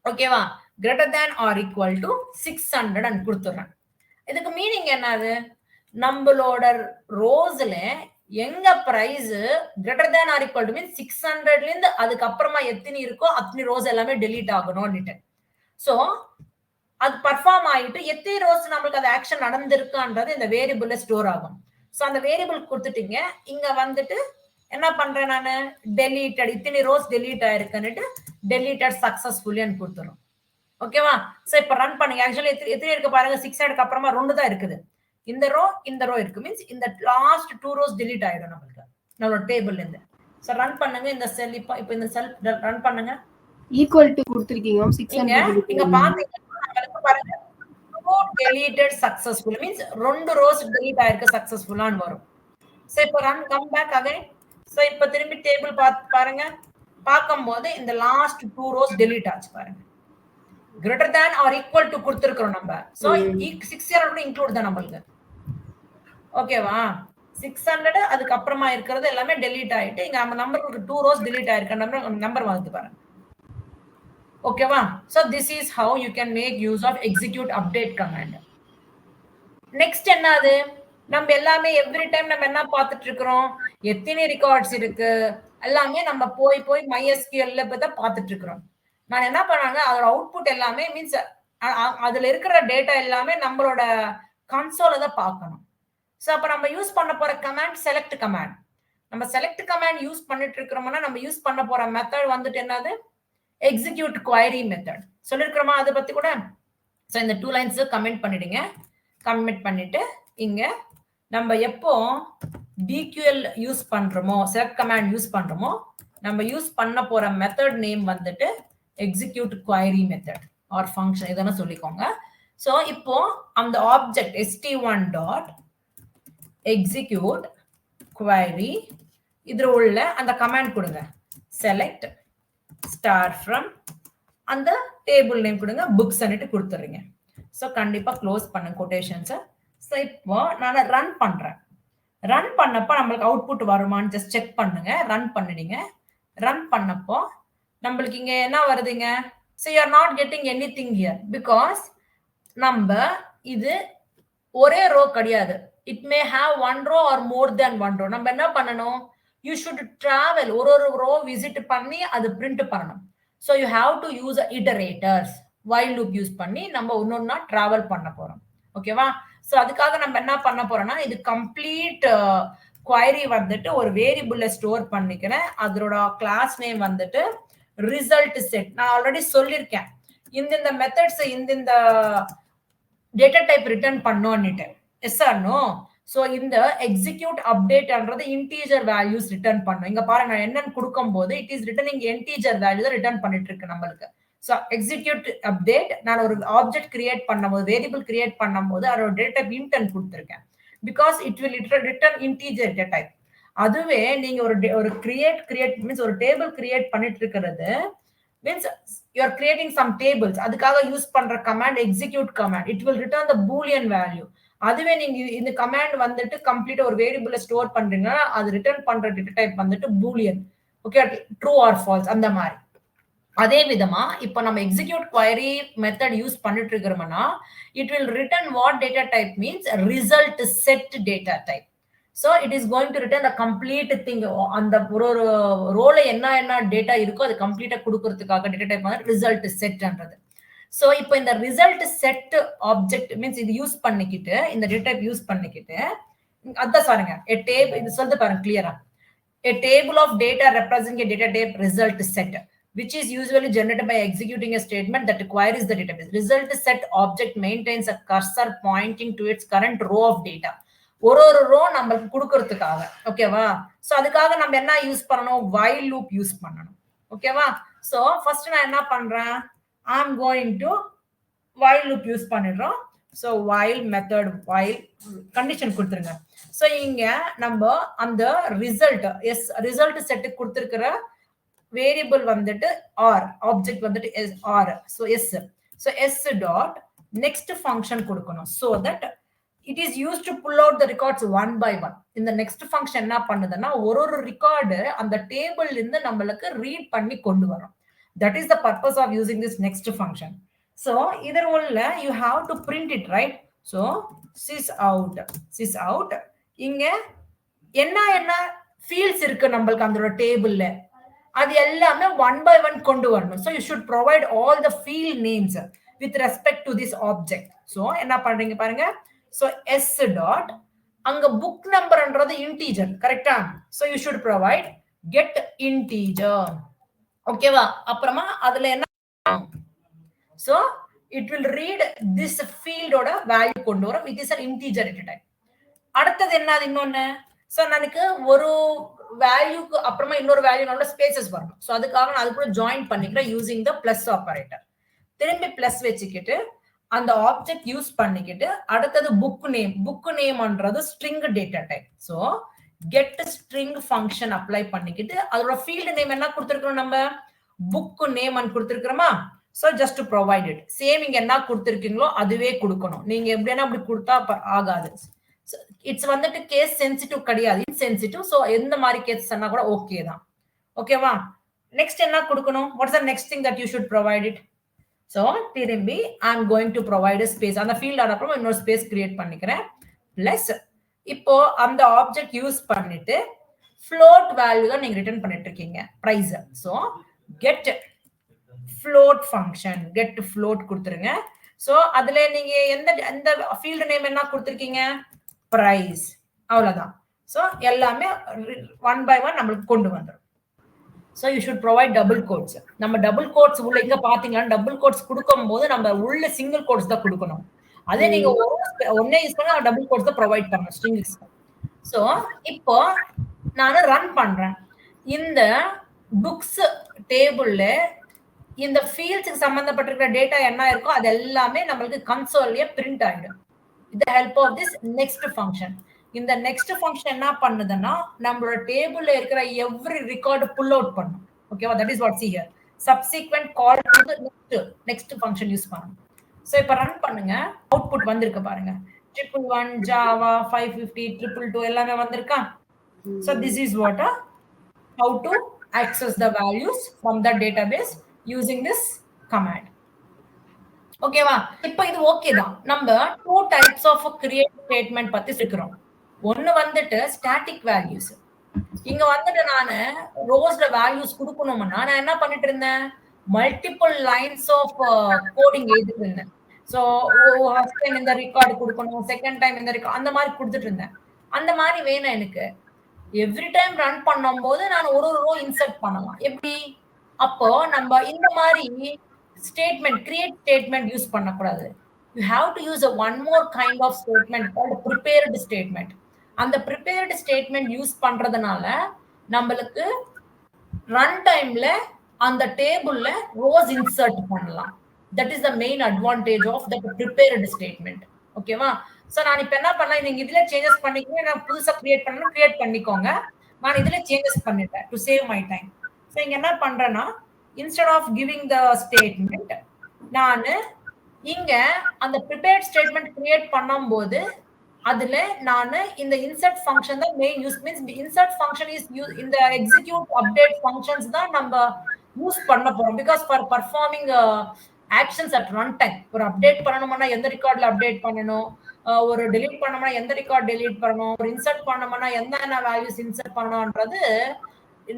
ஓகேவா, greater than or equal to 600 and கொடுத்துறேன். இதுக்கு மீனிங் என்னது? நம்மளோட ரோஸ்ல எங்க price greater than or equal to means 600ல இருந்து அதுக்கு அப்புறமா எத்தனை இருக்கோ அத்தனை ரோஸ் எல்லாமே டெலீட் ஆகணும்னு. சோ அது பர்ஃபார்ம் ஆயிட்டு எத்தனை ரோஸ் நம்மளுக்கு அது ஆக்ஷன் நடந்திருக்குன்றது இந்த வேரியபிள்ல ஸ்டோர் ஆகும். சோ அந்த வேரியபிள் கொடுத்துட்டீங்க. இங்க வந்துட்டு என்ன பண்றேன் நானு? டெலீட்டட், இத்தனை ரோஸ் டெலீட் ஆயிருக்குன்னுட்டு டெலீட்டட் சக்சஸ்ஃபுல்லி கொடுத்துரும். ஓகேவா? சோ இப்ப ரன் பண்ணுங்க. ஆக்சுவலி எத்தனை இருக்கு பாருங்க, 600க்கு அப்புறமா 2 தான் இருக்குது. இந்த ரோ இருக்கு. மீன்ஸ் இந்த லாஸ்ட் 2 ரோஸ் டெலீட் ஆயிடும் நம்மளுக்கு நம்மளோட டேபிள்ல இருந்து. சோ ரன் பண்ணுங்க இந்த செல். இப்போ இந்த செல் ரன் பண்ணுங்க. ஈக்குவல் டு கொடுத்திருக்கீங்க 600. இங்க பாத்தீங்கன்னா பாருங்க deleted successful means 2 rows delete ஆயிருக்கு சக்சஸ்ஃபுல்லான்னு வரும். சோ இப்போ run come back again. So இப்போ திரும்பி டேபிள் பாருங்க. பாக்கும்போது இந்த லாஸ்ட் 2 ரோஸ் டெலீட் ஆச்சு பாருங்க. greater than or equal to கொடுத்திருக்கோம் நம்ம. சோ 600 இன்க்ளூட் தான் நம்மளுக்கு. ஓகேவா? 600 அதுக்கு அப்புறமா இருக்கிறது எல்லாமே டெலீட் ஆயிட்டு இங்க நம்ம நம்பருக்கு 2 ரோஸ் டெலீட் ஆயிருக்கு நம்பர் வந்து பாருங்க. ஓகேவா? So this is how you can make use of execute update command. Next என்னது? நம்ம எல்லாமே எவ்ரி டைம் நம்ம என்ன பார்த்துட்டு இருக்கிறோம்? எத்தனை ரெக்கார்ட்ஸ் இருக்கு எல்லாமே நம்ம போய் MySQL தான் பார்த்துட்டு இருக்கிறோம். நான் என்ன பண்ணாங்க, அதோட அவுட்புட் எல்லாமே மீன்ஸ் அதுல இருக்கிற டேட்டா எல்லாமே நம்மளோட கன்சோல தான் பார்க்கணும். சோ அப்ப நம்ம யூஸ் பண்ண போற கமாண்ட் செலக்ட் கமாண்ட். நம்ம செலக்ட் கமாண்ட் யூஸ் பண்ணிட்டு இருக்கிறோம்னா நம்ம யூஸ் பண்ண போற மெத்தட் வந்துட்டு என்னது? எக்ஸிக்யூட் query மெத்தட் சொல்லிருக்கிறோமா? அதை பத்தி கூட. சோ இந்த 2 லைன்ஸ் கமெண்ட் பண்ணிடுங்க. கமெண்ட் பண்ணிட்டு இங்க நம்ம எப்போ DQL யூஸ் பண்றோமோ, செலக்ட் கமாண்ட் யூஸ் பண்றோமோ, நம்ம யூஸ் பண்ண போற மெத்தட் நேம் வந்துட்டு execute query method R function இதெல்லாம் சொல்லிக்கோங்க. சோ இப்போ அந்த object st1 dot execute query இதுல உள்ள அந்த கமாண்ட் கொடுங்க. செலக்ட் ஸ்டார் ஃப்ரம் அந்த டேபிள் நேம் கொடுங்க, புக்ஸ் அன்னிட்டு கொடுத்துறீங்க. சோ கண்டிப்பா க்ளோஸ் பண்ணுங்க கொட்டேஷன்ஸ். சோ இப்போ நான் ரன் பண்றேன். ரன் பண்ணப்போ நம்மளுக்கு அவுட்புட் வருமான்னு ஜஸ்ட் செக் பண்ணுங்க. ரன் பண்ணிடுங்க. ரன் பண்ணப்போ நம்மளுக்கு இங்க என்ன வருதுங்க? so you are not getting anything here because நம்ம இது ஒரே ரோ கிடையாது. it may have one row or more than one row. நம்ம என்ன பண்ணணும்? you should travel ஒரு ரோ விசிட் பண்ணி அது பிரிண்ட் பண்ணணும். so you have to use iterators. while loop use பண்ணி நம்ம ஒன்னொன்னா டிராவல் பண்ண போறோம். ஓகேவா? சோ அதுக்காக நம்ம என்ன பண்ண போறோம்னா இது கம்ப்ளீட் query வந்துட்டு ஒரு வேரியபிள்ல ஸ்டோர் பண்ணிக்கிறேன். அதோட கிளாஸ் நேம் வந்துட்டு ரிசல்ட் செட். நான் ஆல்ரெடி சொல்லியிருக்கேன் இந்த மெத்தட்ஸ் இந்த டேட்டா டைப் ரிட்டர்ன் பண்ணோன்னுட்டு. Yes or no? சோ இந்த எக்ஸிக்யூட் அப்டேட்ன்றது இன்டீஜர் வேல்யூஸ் ரிட்டர்ன் பண்ணும். இங்க பாருங்க நான் என்னன்னு கொடுக்கும் போது it is returning integer value தான் ரிட்டர்ன் பண்ணிட்டு இருக்கு நம்மளுக்கு. சோ எக்ஸிக்யூட் அப்டேட் நான் ஒரு ஆப்ஜெக்ட் கிரியேட் பண்ணும்போது வேரியபிள் கிரியேட் பண்ணும்போது அதோட டேட்டா டைப் இன்ட் கொடுத்திருக்கேன். Because it will return integer data type. அதுவே நீங்க ஒரு கிரியேட் மீன்ஸ் ஒரு டேபிள் கிரியேட் பண்ணிட்டு இருக்கிறது means you are creating some tables. அதுக்காக யூஸ் பண்ற command execute command. It will return the boolean value. அதுவே நீங்க இந்த கமாண்ட் வந்துட்டு கம்ப்ளீட்டா ஒரு வேரியபிள்ல ஸ்டோர் பண்றீங்கன்னா அது ரிட்டர்ன் பண்ற டேட்டா டைப் வந்துட்டு Boolean. Okay, true or false அந்த மாதிரி. அதே விதமா இப்போ நம்ம எக்ஸிக்யூட் query மெத்தட் யூஸ் பண்ணிட்டு இருக்கிறோம்னா it will return what data type means result set data type. So it is going to return the complete thing. அந்த ஒரு ரோல என்ன டேட்டா இருக்கோ அது கம்ப்ளீட்டா கொடுக்கறதுக்காக டேட்டா டைப் வந்து ரிசல்ட் செட்ன்றது. சோ இப்போ இந்த ரிசல்ட் செட் ஆப்ஜெக்ட் மீன்ஸ் இது யூஸ் பண்ணிக்கிட்டு இந்த டேட்டா டைப் யூஸ் பண்ணிக்கிட்டு அதான் பாருங்க இது சொல்றது பாருங்க கிளியரா. a table of data representing a data type result set which is usually generated by executing a statement that queries the database. Result set object maintains a cursor pointing to its current row of data. ஒரு row நம்மளுக்கு கொடுக்கறதுக்காக. ஓகேவா? So அதுக்காக நம்ம என்ன use பண்ணணும்? while loop use பண்ணணும். ஓகேவா? சோ ஃபர்ஸ்ட் நான் என்ன பண்றேன், I am going to while loop use பண்ணிடுறோம். So while method while condition கொடுத்துருங்க. சோ இங்க நம்ம அந்த ரிசல்ட் ரிசல்ட் செட் கொடுத்திருக்கிற வேரியபிள் வந்துட்டு ஆர், ஆப்ஜெக்ட் வந்துட்டு R. So S. So S dot next function கொடுக்கணும். So that it is use to pull out the records one by one. இந்த next function என்ன பண்ணுதுன்னா ஒரு ரெக்கார்டு அந்த டேபிள்ல இருந்து நம்மளுக்கு ரீட் பண்ணி கொண்டு வரும். That is the purpose of using this next function. So either உள்ள you have to print it, right? So sys out இங்க என்ன fields இருக்கு நம்மளுக்கு அந்த டேபிள்ல, அது எல்லாமே ஒன் பை ஒன் கொண்டு வரணும். So you should provide all the field names with respect to this object. So என்ன பண்றீங்க பாருங்க. So s dot அங்க book numberன்றது integer, கரெக்ட்டா? So you should provide get integer. ஓகேவா? அப்புறமா அதுல என்ன, so it will read this field oda value கொண்டு வரும், which is an integer at a time. அடுத்தது என்னது இன்னொன்னு, சோ எனக்கு ஒரு வேல்யூக்கு அப்புறமா இன்னொரு வேல்யூனால ஸ்பேசஸ் வரணும். சோ அதுக்காக நான் அது கூட ஜாயின் பண்ணிக்கிறேன் யூசிங் த பிளஸ் ஆபரேட்டர். திரும்பி பிளஸ் வச்சுக்கிட்டு அந்த ஆப்ஜெக்ட் யூஸ் பண்ணிக்கிட்டு அடுத்தது புக் நேம்ன்றது string data type. So get string function apply பண்ணிக்கிட்டு அதோட ஃபீல்ட் நேம் என்ன கொடுத்திருக்கோம், நம்ம புக் நேம் கொடுத்திருக்கிறோமா. So just to provide it. Same இங்க என்ன கொடுத்திருக்கீங்களோ அதுவே கொடுக்கணும். நீங்க எப்படின்னா அப்படி கொடுத்தா ஆகாது. இட்ஸ் வந்துட்டு கேஸ் சென்சிட்டிவ் கிடையாது, இன்சென்சிட்டிவ். சோ எந்த மாதிரி கேஸ் சொன்னா கூட ஓகே தான். ஓகேவா? நெக்ஸ்ட் என்ன கொடுக்கணும், what's the next thing that you should provide it. So திரும்பி I am going to provide a space. அந்த ஃபீல்ட் அப்புறம் இன்னொரு ஸ்பேஸ் கிரியேட் பண்ணிக்கிறேன். பிளஸ் இப்போ அந்த ஆப்ஜெக்ட் யூஸ் பண்ணிட்டு ஃப்ளோட் வேல்யூ தான் நீங்க ரிட்டர்ன் பண்ணிட்டு இருக்கீங்க, price. So get float function, get float கொடுத்துருங்க. சோ அதுல நீங்க எந்த ஃபீல்ட் நேம் என்ன கொடுத்திருக்கீங்க, price, அவ்வளவுதான். சோ எல்லாமே ஒன் பை ஒன் நமக்கு கொண்டு வந்துரும். So you should provide double quotes. நம்ம டபுள் கோட்ஸ் உள்ள இங்க பாத்தீங்கன்னா டபுள் கோட்ஸ் கொடுக்கும்போது நம்ம உள்ள சிங்கிள் கோட்ஸ் தான் கொடுக்கணும். அதே நீங்க ஒண்ணே யூஸ் பண்ணா டபுள் கோட்ஸ் தான் ப்ரொவைட் பண்ணணும் ஸ்ட்ரிங்ஸ். சோ இப்போ நான் ரன் பண்றேன். இந்த புக்ஸ் டேபிள்ல இந்த ஃபீல்ட்ஸ்க்கு சம்பந்தப்பட்டிருக்கிற டேட்டா என்ன இருக்கோ அது எல்லாமே நமக்கு கன்சோல்ல பிரிண்ட் ஆயிடும். With the help of this next function. இந்த நெக்ஸ்ட் ஃபங்க்ஷன் என்ன பண்ணுதுன்னா நம்மளோட டேபிள்ல இருக்கிற எவ்ரி ரெக்கார்ட் புல் அவுட் பண்ணும். ஓகேவா? That is what see here. Subsequent call to next function use பண்ணணும். சோ இப்போ ரன் பண்ணுங்க. அவுட்புட் வந்திருக்கு பாருங்க. 111 ஜாவா 550 222 எல்லாமே வந்திருக்கா. So this is what how to access the values from the database using this command. ஓகேவா? இப்போ இது ஓகே தான். நம்ம two types of create statement பத்தி சொல்றோம். ஒன்னு வந்துட்டு ஸ்டாட்டிக் வேல்யூஸ். இங்க வந்துட்டு நான் ரோஸ்ல வேல்யூஸ் கொடுக்கணும்னா நான் என்ன பண்ணிட்டு இருந்தேன், மல்டிபிள் லைன்ஸ் ஆஃப் கோடிங் எழுதிட்டு இருந்தேன். சோ ஃபர்ஸ்ட் டைம் இந்த ரெக்கார்ட் கொடுக்கணும், செகண்ட் டைம் இந்த ரெக்கார்ட், அந்த மாதிரி கொடுத்துட்டு இருந்தேன். அந்த மாதிரி வேணும் எனக்கு. எவ்ரி டைம் ரன் பண்ணும்போது நான் ஒரு ரோ இன்சர்ட் பண்ணலாம். எப்படி? அப்போ நம்ம இந்த மாதிரி ஸ்டேட்மெண்ட் கிரியேட் ஸ்டேட்மெண்ட் யூஸ் பண்ணக்கூடாது. You have to use one more kind of statement called prepared statement. அந்த ப்ரிப்பேர்டு ஸ்டேட்மெண்ட் யூஸ் பண்றதுனால நம்மளுக்கு ரன் டைம்ல அந்த டேபிள்ல ரோஸ் இன்சர்ட் பண்ணலாம். That is the main advantage of that prepared statement. ஓகேவா? So நான் இப்ப என்ன பண்ணலாம், நீங்க இதுல சேஞ்சஸ் பண்ணிக்கோங்க. நான் புதுசா கிரியேட் பண்ணணும், கிரியேட் பண்ணிக்கோங்க. நான் இதுல சேஞ்சஸ் பண்ணிட்டேன் to save my time. So இங்க என்ன பண்றேன்னா instead of giving the statement நான் இங்க அந்த ப்ரிப்பேர்ட் ஸ்டேட்மெண்ட் கிரியேட் பண்ணும்போது அதுல நான் இந்த இன்சர்ட் ஃபங்க்ஷன் தான் main use. Means insert function is இந்த எக்ஸிக்யூட் அப்டேட் ஃபங்க்ஷன்ஸ் தான் நம்ம யூஸ் பண்ண போறோம். Because for performing actions at run time, ஒரு அப்டேட் பண்ணணும்னா எந்த ரெக்கார்ட்ல அப்டேட் பண்ணணும், ஒரு டெலீட் பண்ணணும்னா எந்த ரெக்கார்ட் டெலீட் பண்ணணும், ஒரு இன்சர்ட் பண்ணணும்னா என்னென்ன வேல்யூஸ் இன்சர்ட் பண்ணணும்ன்றது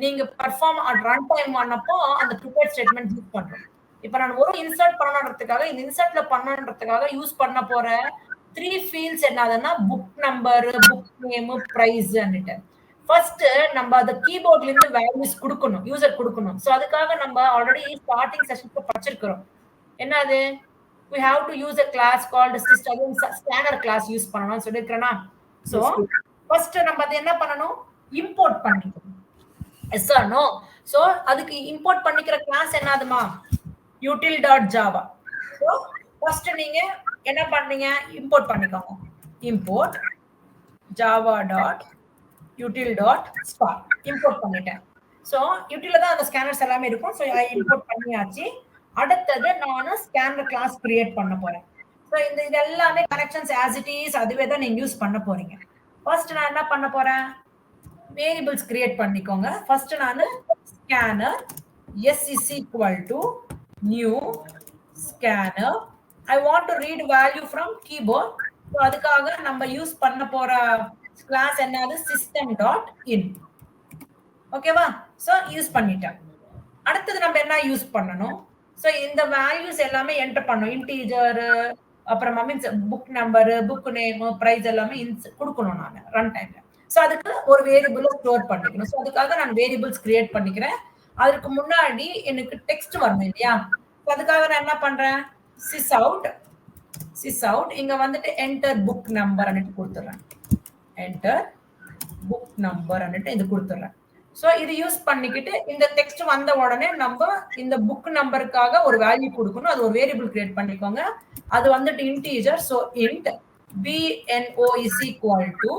நீங்க பர்ஃபார்ம் அட் ரன் டைம் ஆனப்போ அந்த ப்ரிப்பேர்ட் ஸ்டேட்மெண்ட் யூஸ் பண்றோம். இப்ப நான் ஒரு இன்சர்ட் பண்ணணுன்றதுக்காக இந்த இன்சர்ட்ல பண்ணணுன்றதுக்காக யூஸ் பண்ண போற 3 ஃபீல்ட்ஸ் என்னதுன்னா book number, book name, price அன்னிட்டு. ஃபர்ஸ்ட் நம்ம அந்த கீபோர்ட்ல இருந்து வேல்யூஸ் கொடுக்கணும், யூசர் கொடுக்கணும். சோ அதுக்காக நம்ம ஆல்ரெடி ஸ்டார்டிங் செஷன்ல படிச்சிருக்கிறோம். என்னது, we have to use a class called system scanner class use பண்ணனும் சொல்லிருக்கேனா. சோ ஃபர்ஸ்ட் நம்ம அது என்ன பண்ணனும், இம்போர்ட் பண்ணிக்கணும். Yes or no? சோ அதுக்கு இம்போர்ட் பண்ணிக்கிற கிளாஸ் என்னதுமா? util.java. சோ ஃபர்ஸ்ட் நீங்க என்ன பண்றீங்க? இம்போர்ட் பண்ணிக்கோங்க. இம்போர்ட் java.util.spark இம்போர்ட் பண்ணிட்டேன். சோ util தான் அந்த ஸ்கேனர்ஸ் எல்லாமே இருக்கும். சோ இம்போர்ட் பண்ணியாச்சு. அடுத்தது நான் ஸ்கேனர் கிளாஸ் கிரியேட் பண்ண போறேன். சோ இது எல்லாமே கனெக்ஷன்ஸ் as it is அதுவே தான் நீங்க யூஸ் பண்ண போறீங்க. ஃபர்ஸ்ட் நான் என்ன பண்ண போறேன்? வேரியபிள்ஸ் கிரியேட் பண்ணிக்கோங்க. ஃபர்ஸ்ட் நான் scanner s is equal to new scanner. I want to read value from keyboard. So அதுக்காக நம்ம யூஸ் பண்ண போற கிளாஸ் என்னது? system.in. ஓகேவா? சோ யூஸ் பண்ணிட்டேன். அடுத்தது நம்ம என்ன யூஸ் பண்ணணும்? சோ இந்த வேல்யூஸ் எல்லாமே என்டர் பண்ணணும். இன்டிஜர் அப்புறமா means book number, book name, price எல்லாமே கொடுக்கணும் நான் ரன் டைம்ல. சோ அதுக்கு ஒரு வேரியபிள் ஸ்டோர் பண்ணிக்கணும். சோ அதுக்காக நான் வேரியபிள்ஸ் கிரியேட் பண்ணிக்கிறேன். அதுக்கு முன்னாடி எனக்கு டெக்ஸ்ட் வரணும் இல்லையா? அதுக்காக நான் என்ன பண்றேன்? sysout இங்க வந்துட்டு enter book number அன்னிட்டு கொடுத்துறேன். enter book number அன்னிட்டு இது கொடுத்துறேன். சோ இது யூஸ் பண்ணிக்கிட்டு இந்த டெக்ஸ்ட் வந்த உடனே நம்ம இந்த புக் நம்பருக்காக ஒரு வேல்யூ கொடுக்கணும். அது ஒரு வேரியபிள் கிரியேட் பண்ணிக்கோங்க. அது வந்துட்டு integer. So int bno is equal to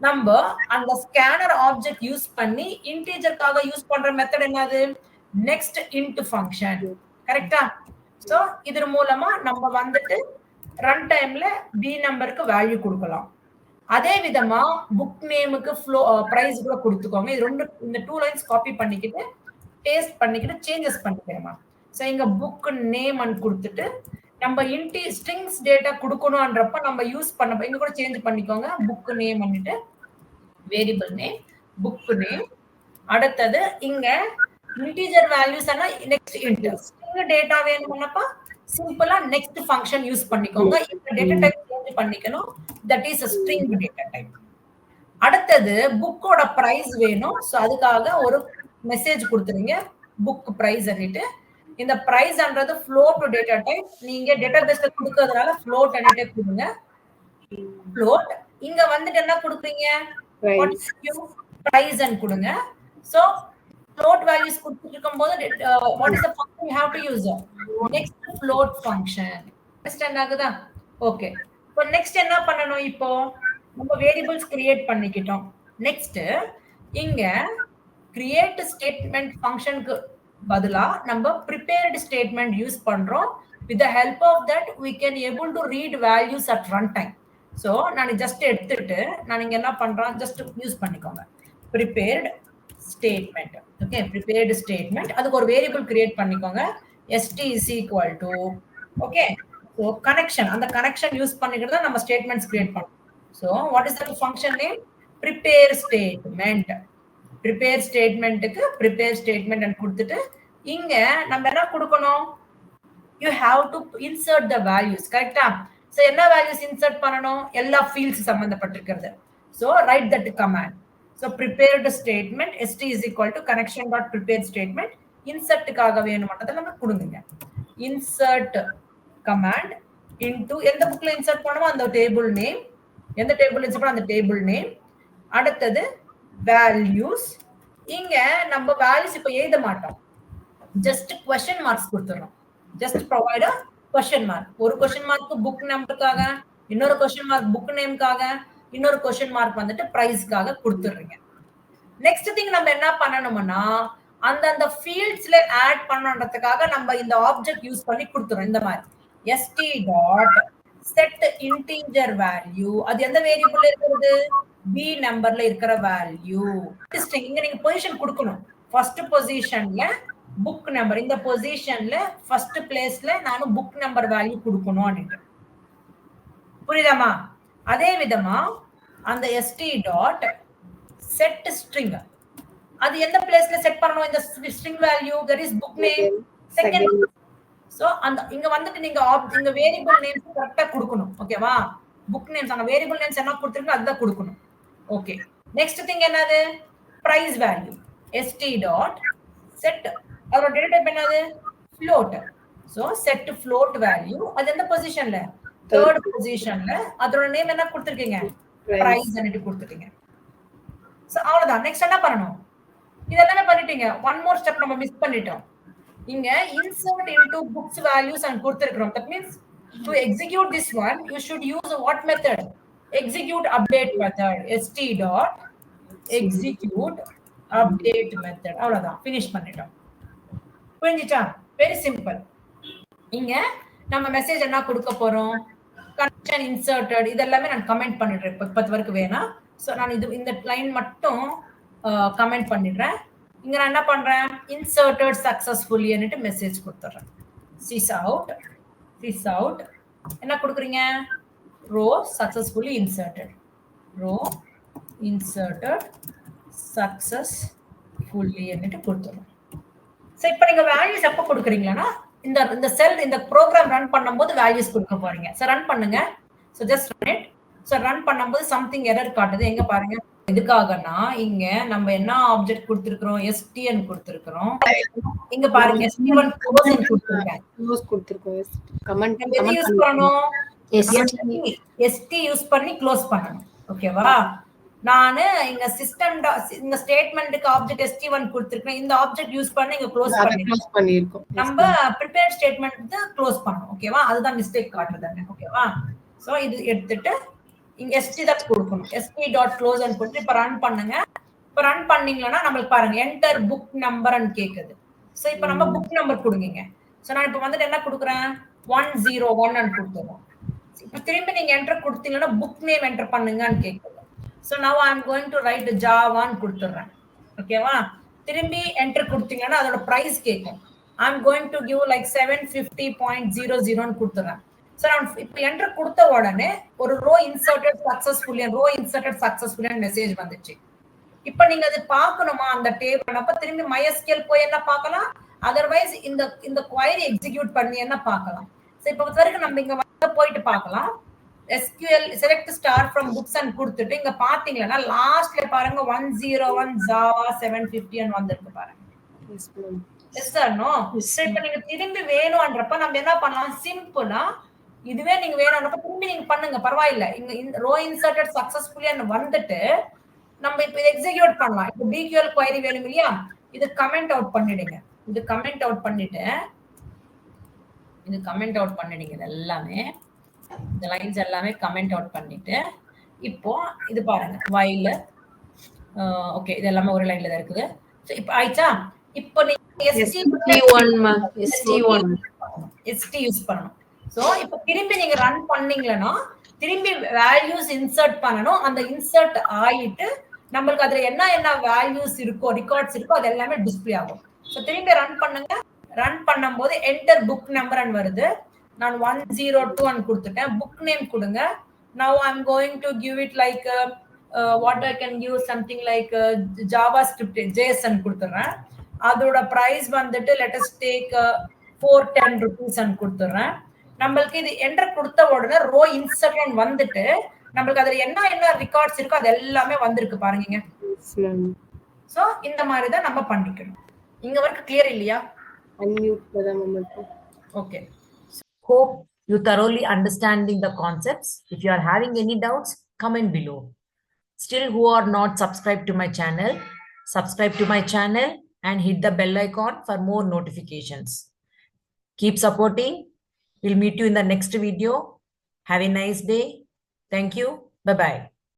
நம்ம அந்த ஸ்கேனர் ஆப்ஜெக்ட் யூஸ் பண்ணி இன்டிஜர்க்காக யூஸ் பண்ற மெத்தட் என்னது? next int function. கரெக்ட்டா? சோ இது மூலமா நம்ம வந்துட்டு ரன் டைம்ல b நம்பருக்கு வேல்யூ கொடுக்கலாம். அதே விதமா புக் நேமுக்கு பிரைஸ் கூட கொடுத்துக்கோங்க. இது ரெண்டு இந்த 2 லைன்ஸ் காப்பி பண்ணிக்கிட்டு பேஸ்ட் பண்ணிக்கிட்டு சேஞ்சஸ் பண்ணிக்கிறேமா. சோ இங்க புக் நேம் அண்ட் கொடுத்துட்டு நம்ம ஸ்ட்ரிங்ஸ் டேட்டா கொடுக்கணும்ன்றப்ப நம்ம யூஸ் பண்ண இங்க கூட சேஞ்ச் பண்ணிக்கோங்க. புக் நேம் பண்ணிட்டு வேரியபிள் நேம் புக் நேம். அடுத்தது இங்க இன்டிஜர் வேல்யூஸ் ஆனா நெக்ஸ்ட் இன்ட். ஸ்ட்ரிங் டேட்டா வேணும்னப்ப சிம்பிளா நெக்ஸ்ட் ஃபங்க்ஷன் யூஸ் பண்ணிக்கோங்க. இந்த டேட்டா டைப் சேஞ்ச் பண்ணிக்கணும். That is a string data type. அடுத்தது புக்கோட பிரைஸ் வேணும். சோ அதுக்காக ஒரு மெசேஜ் கொடுத்துறீங்க. புக் பிரைஸ் அன்னிட்டு இந்த பிரைஸ்ன்றது float data type. நீங்க டேட்டாபேஸ்ல கொடுக்கிறதுனால float அன்னிட்டே கொடுங்க. float இங்க வந்துட்டு என்ன கொடுக்குறீங்க? price and கொடுங்க. சோ float values கொடுத்துட்டு இருக்கும்போது what is the function you have to use? next float function. understand ஆகுதா? ஓகே. இப்போ நெக்ஸ்ட் என்ன பண்ணனும்? இப்போ நம்ம வேரியபிள்ஸ் கிரியேட் பண்ணிக்கிட்டோம். நெக்ஸ்ட் இங்க கிரியேட் ஸ்டேட்மெண்ட் ஃபங்க்ஷனுக்கு பதிலா நம்ம prepared ஸ்டேட்மெண்ட் யூஸ் பண்றோம். with the help of that we can able to read values at runtime. So நான் ஜஸ்ட் எடுத்துட்டு நான் இங்க என்ன பண்றேன்? ஜஸ்ட் யூஸ் பண்ணிக்கோங்க. prepared statement. Okay, prepared statement. அதுக்கு ஒரு வேரியபிள் கிரியேட் பண்ணிக்கோங்க. st is equal to okay. So connection, அந்த கனெக்ஷன் யூஸ் பண்ணிக்கிட்டு தான் நம்ம ஸ்டேட்மெண்ட்ஸ் கிரியேட் பண்ணோம். So what is that function name? prepare statement. prepare statementக்கு prepare statement ன்னு கொடுத்துட்டு இங்க நம்ம என்ன கொடுக்கணும்? you have to insert the values. கரெக்ட்டா? சோ என்ன வேல்யூஸ் இன்சர்ட் பண்ணனும்? எல்லா ஃபீல்ட்ஸ் சம்பந்தப்பட்டிருக்கிறது. So write that command. So prepared statement st is equal to connection.prepared statement. இன்சர்ட்டுக்காக வேணும்ன்றத நம்ம கொடுங்க. insert command into எந்த புக்ல இன்சர்ட் பண்ணுமோ அந்த டேபிள் நேம், எந்த டேபிள் இன்சர்ட் பண்ண அந்த டேபிள் நேம். அடுத்தது values. இங்க நம்ம வேல்யூஸ் இப்ப எழுத மாட்டோம். ஜஸ்ட் question marks கொடுத்துறோம். just provide a question mark. ஒரு question mark புக் நம்பருக்காக, இன்னொரு question mark புக் நேம்காக, இன்னொரு question mark வந்துட்டு பிரைஸ்க்காக கொடுத்துறீங்க. நெக்ஸ்ட் திங் நம்ம என்ன பண்ணணும்னா அந்த ஃபீல்ட்ஸ்ல ஆட் பண்ணனும்ன்றதுக்காக நம்ம இந்த ஆப்ஜெக்ட் யூஸ் பண்ணி கொடுத்துறோம். இந்த மாதிரி st dot set integer value. அது எந்த வேரியபிள்ல இருக்குது? b நம்பர்ல இருக்கிற வேல்யூ. இங்க நீங்க பொசிஷன் கொடுக்கணும். ஃபர்ஸ்ட் பொசிஷன்ல புக் நம்பர், இந்த பொசிஷன்ல ஃபர்ஸ்ட் பிளேஸ்ல நானும் புக் நம்பர் வேல்யூ கொடுக்கணும் அப்படின்ட்டு. புரியுதாமா? அதே விதமா அந்த st dot set string, அது எந்த பிளேஸ்ல செட் பண்ணனும்? இந்த string value, that is book name second. So அந்த இங்க வந்துட்டு நீங்க இங்க வேரியபிள் நேம்ஸ் கரெக்ட்டா கொடுக்கணும். ஓகேவா? புக் நேம்ஸ் அங்க வேரியபிள் நேம்ஸ் என்ன கொடுத்திருக்கீங்க அதுதான் கொடுக்கணும். ஓகே. நெக்ஸ்ட் திங் என்னது? Price value. st dot set அதோட டேட்டா டைப் என்னது? float. So set float value. அது எந்த பொசிஷன்ல? தேர்ட் பொசிஷன்ல. அதோட நேம் என்ன கொடுத்திருக்கீங்க? பிரைஸ் ன்னு கொடுத்துட்டீங்க. சோ அவ்வளவுதான். நெக்ஸ்ட் என்ன பண்ணனும்? இதெல்லாமே பண்ணிட்டீங்க. ஒன் மோர் ஸ்டெப் நம்ம மிஸ் பண்ணிட்டோம். இங்க insert into books values and கொடுத்திருக்கிறோம். That means to execute this one, you should use what method? Execute update method. st dot execute update method. அவ்வளவுதான். finish பண்ணிட்டோம். புரிஞ்சிச்சா? Very simple. இங்க நம்ம message என்ன கொடுக்க போறோம்? கனெக்ஷன் இன்சர்ட்டட் இதெல்லாமே நான் கமெண்ட் பண்ணிடுறேன். 10 வரைக்கும் வேணா. சோ நான் இந்த லைன் மட்டும் கமெண்ட் பண்ணிடுறேன். இங்க நான் என்ன பண்றேன்? இன்சர்ட்டட் சக்சஸ்ஃபுல்லி ன்னுட்டு மெசேஜ் கொடுத்துறேன். சீஸ் அவுட் என்ன கொடுக்குறீங்க? Row successfully inserted. Row inserted successfully ன்னுட்டு கொடுத்துறோம். சோ இப்போ நீங்க வேல்யூஸ் எப்ப கொடுக்குறீங்களா? இந்த செல் இந்த ப்ரோக்ராம் ரன் பண்ணும்போது வேல்யூஸ் கொடுக்க போறீங்க. சோ ரன் பண்ணுங்க. So just run it. So run பண்ணும்போது சம்திங் எரர் காட்டுது. எங்க பாருங்க. எதுக்காகனா இங்க நம்ம என்ன ஆப்ஜெக்ட் கொடுத்திருக்கிறோம்? stn கொடுத்திருக்கிறோம். இங்க பாருங்க stn க்ளோஸ் கொடுத்திருக்கேன். க்ளோஸ் கொடுத்திருக்கோம். கமெண்ட் எது யூஸ் பண்ணனும்? st யூஸ் பண்ணி க்ளோஸ் பண்ணனும். ஓகேவா? நானு இங்க சிஸ்டம் இந்த ஸ்டேட்மென்ட்க்கு ஆப்ஜெக்ட் st1 கொடுத்திருக்கேன். இந்த ஆப்ஜெக்ட் யூஸ் பண்ணி இங்க க்ளோஸ் பண்ணிருக்கோம். நம்ம ப்ரிப்பேர் ஸ்டேட்மென்ட் க்ளோஸ் பண்ணனும். ஓகேவா? அதுதான் மிஸ்டேக் காட்டுறது. ஓகேவா? சோ இது எடுத்துட்டு இங்க st தான் கொடுக்கணும். st.close ன்னு போட்டு இப்ப ரன் பண்ணுங்க. இப்ப ரன் பண்ணீங்கனா நமக்கு பாருங்க enter book number ன்னு கேக்குது. சோ இப்ப நம்ம புக் நம்பர் கொடுங்க. சோ நான் இப்ப வந்து என்ன கொடுக்கிறேன்? 101 ன்னு கொடுத்துறோம். இப்ப திருப்பி நீங்க என்டர் கொடுத்தீங்கனா புக் நேம் என்டர் பண்ணுங்கன்னு கேக்குது. So now I am going to write Java ன்னு கொடுத்துறேன். ஓகேவா? திரும்பி என்டர் கொடுத்தீங்கனா அதோட பிரைஸ் கேக்கும். I am going to give like 750.00 ன்னு கொடுத்துறேன். சோ நான் இப்ப என்டர் கொடுத்த உடனே ஒரு ரோ இன்சர்ட்டட் சக்சஸ்ஃபுல்லி மெசேஜ் வந்துச்சு. இப்ப நீங்க அது பார்க்கணுமா அந்த டேபிள்? அப்ப திரும்பி MySQL போய் என்ன பார்க்கலாம்? அதர்வைஸ் இந்த query எக்ஸிக்யூட் பண்ணி என்ன பார்க்கலாம்? சோ இப்ப வரைக்கும் நம்ம இங்க போயிட்டு பார்க்கலாம். SQL select star from books and கொடுத்துட்டு இங்க பாத்தீங்கன்னா லாஸ்ட்ல பாருங்க 101 Java 750 ன்னு வந்திருக்கு பாருங்க. Yes sir no. சோ இப்ப நீங்க திரும்பி வேணும்ன்றப்ப நம்ம என்ன பண்ணலாம்? சிம்பிளா இதுவே நீங்க வேணும்ன்றப்ப திரும்பி நீங்க பண்ணுங்க, பரவாயில்லை. இங்க ரோ இன்சர்ட்டட் சக்சஸ்ஃபுல்லி வந்துட்டு நம்ம இப்ப இதை எக்ஸிக்யூட் பண்ணலாம். இப்ப BQL query வேணும் இல்லையா? இது கமெண்ட் அவுட் பண்ணிடுங்க. இது கமெண்ட் அவுட் பண்ணிட்டு இது எல்லாமே இந்த லைன்ஸ் எல்லாமே கமெண்ட் அவுட் பண்ணிட்டு இப்போ இது பாருங்க while ஓகே இது எல்லாமே ஒரு லைன்ல தான் இருக்குது. சோ இப்போ ஆயிச்சா? இப்போ நீங்க st யூஸ் பண்ணனும். சோ இப்போ திரும்பி நீங்க ரன் பண்ணீங்கனா திரும்பி வேல்யூஸ் இன்சர்ட் பண்ணனும். அந்த இன்சர்ட் ஆயிட்டு நமக்கு அதுல என்ன வேல்யூஸ் இருக்கோ ரெக்கார்ட்ஸ் இருக்கோ அது எல்லாமே டிஸ்ப்ளே ஆகும். சோ திரும்பி ரன் பண்ணுங்க. ரன் பண்ணும்போது என்டர் புக் நம்பர் ன்னு வருது. நான் 102 ன்னு கொடுத்துட்டேன். புக் நேம் கொடுங்க. now I'm going to give it like what I can give something like JavaScript JSON கொடுத்துறேன். அதோட பிரைஸ் வந்துட்டு let us take 410 rupees ன்னு கொடுத்துறேன். நமக்கு இது என்டர் கொடுத்த உடனே ரோ இன்சர்ட் வந்துட்டு நமக்கு அதுல என்ன ரெக்கார்ட்ஸ் இருக்கோ அது எல்லாமே வந்திருக்கு பாருங்க. சோ இந்த மாதிரி தான் நம்ம பண்ணிக்கணும். இங்க வரைக்கும் கிளியர் இல்லையா? அன்மியூட் பண்ணாம okay. Hope you thoroughly understanding the concepts. If you are having any doubts, comment below. Still who are not subscribed to my channel, subscribe to my channel and hit the bell icon for more notifications. Keep supporting. We'll meet you in the next video. Have a nice day. Thank you. Bye-bye.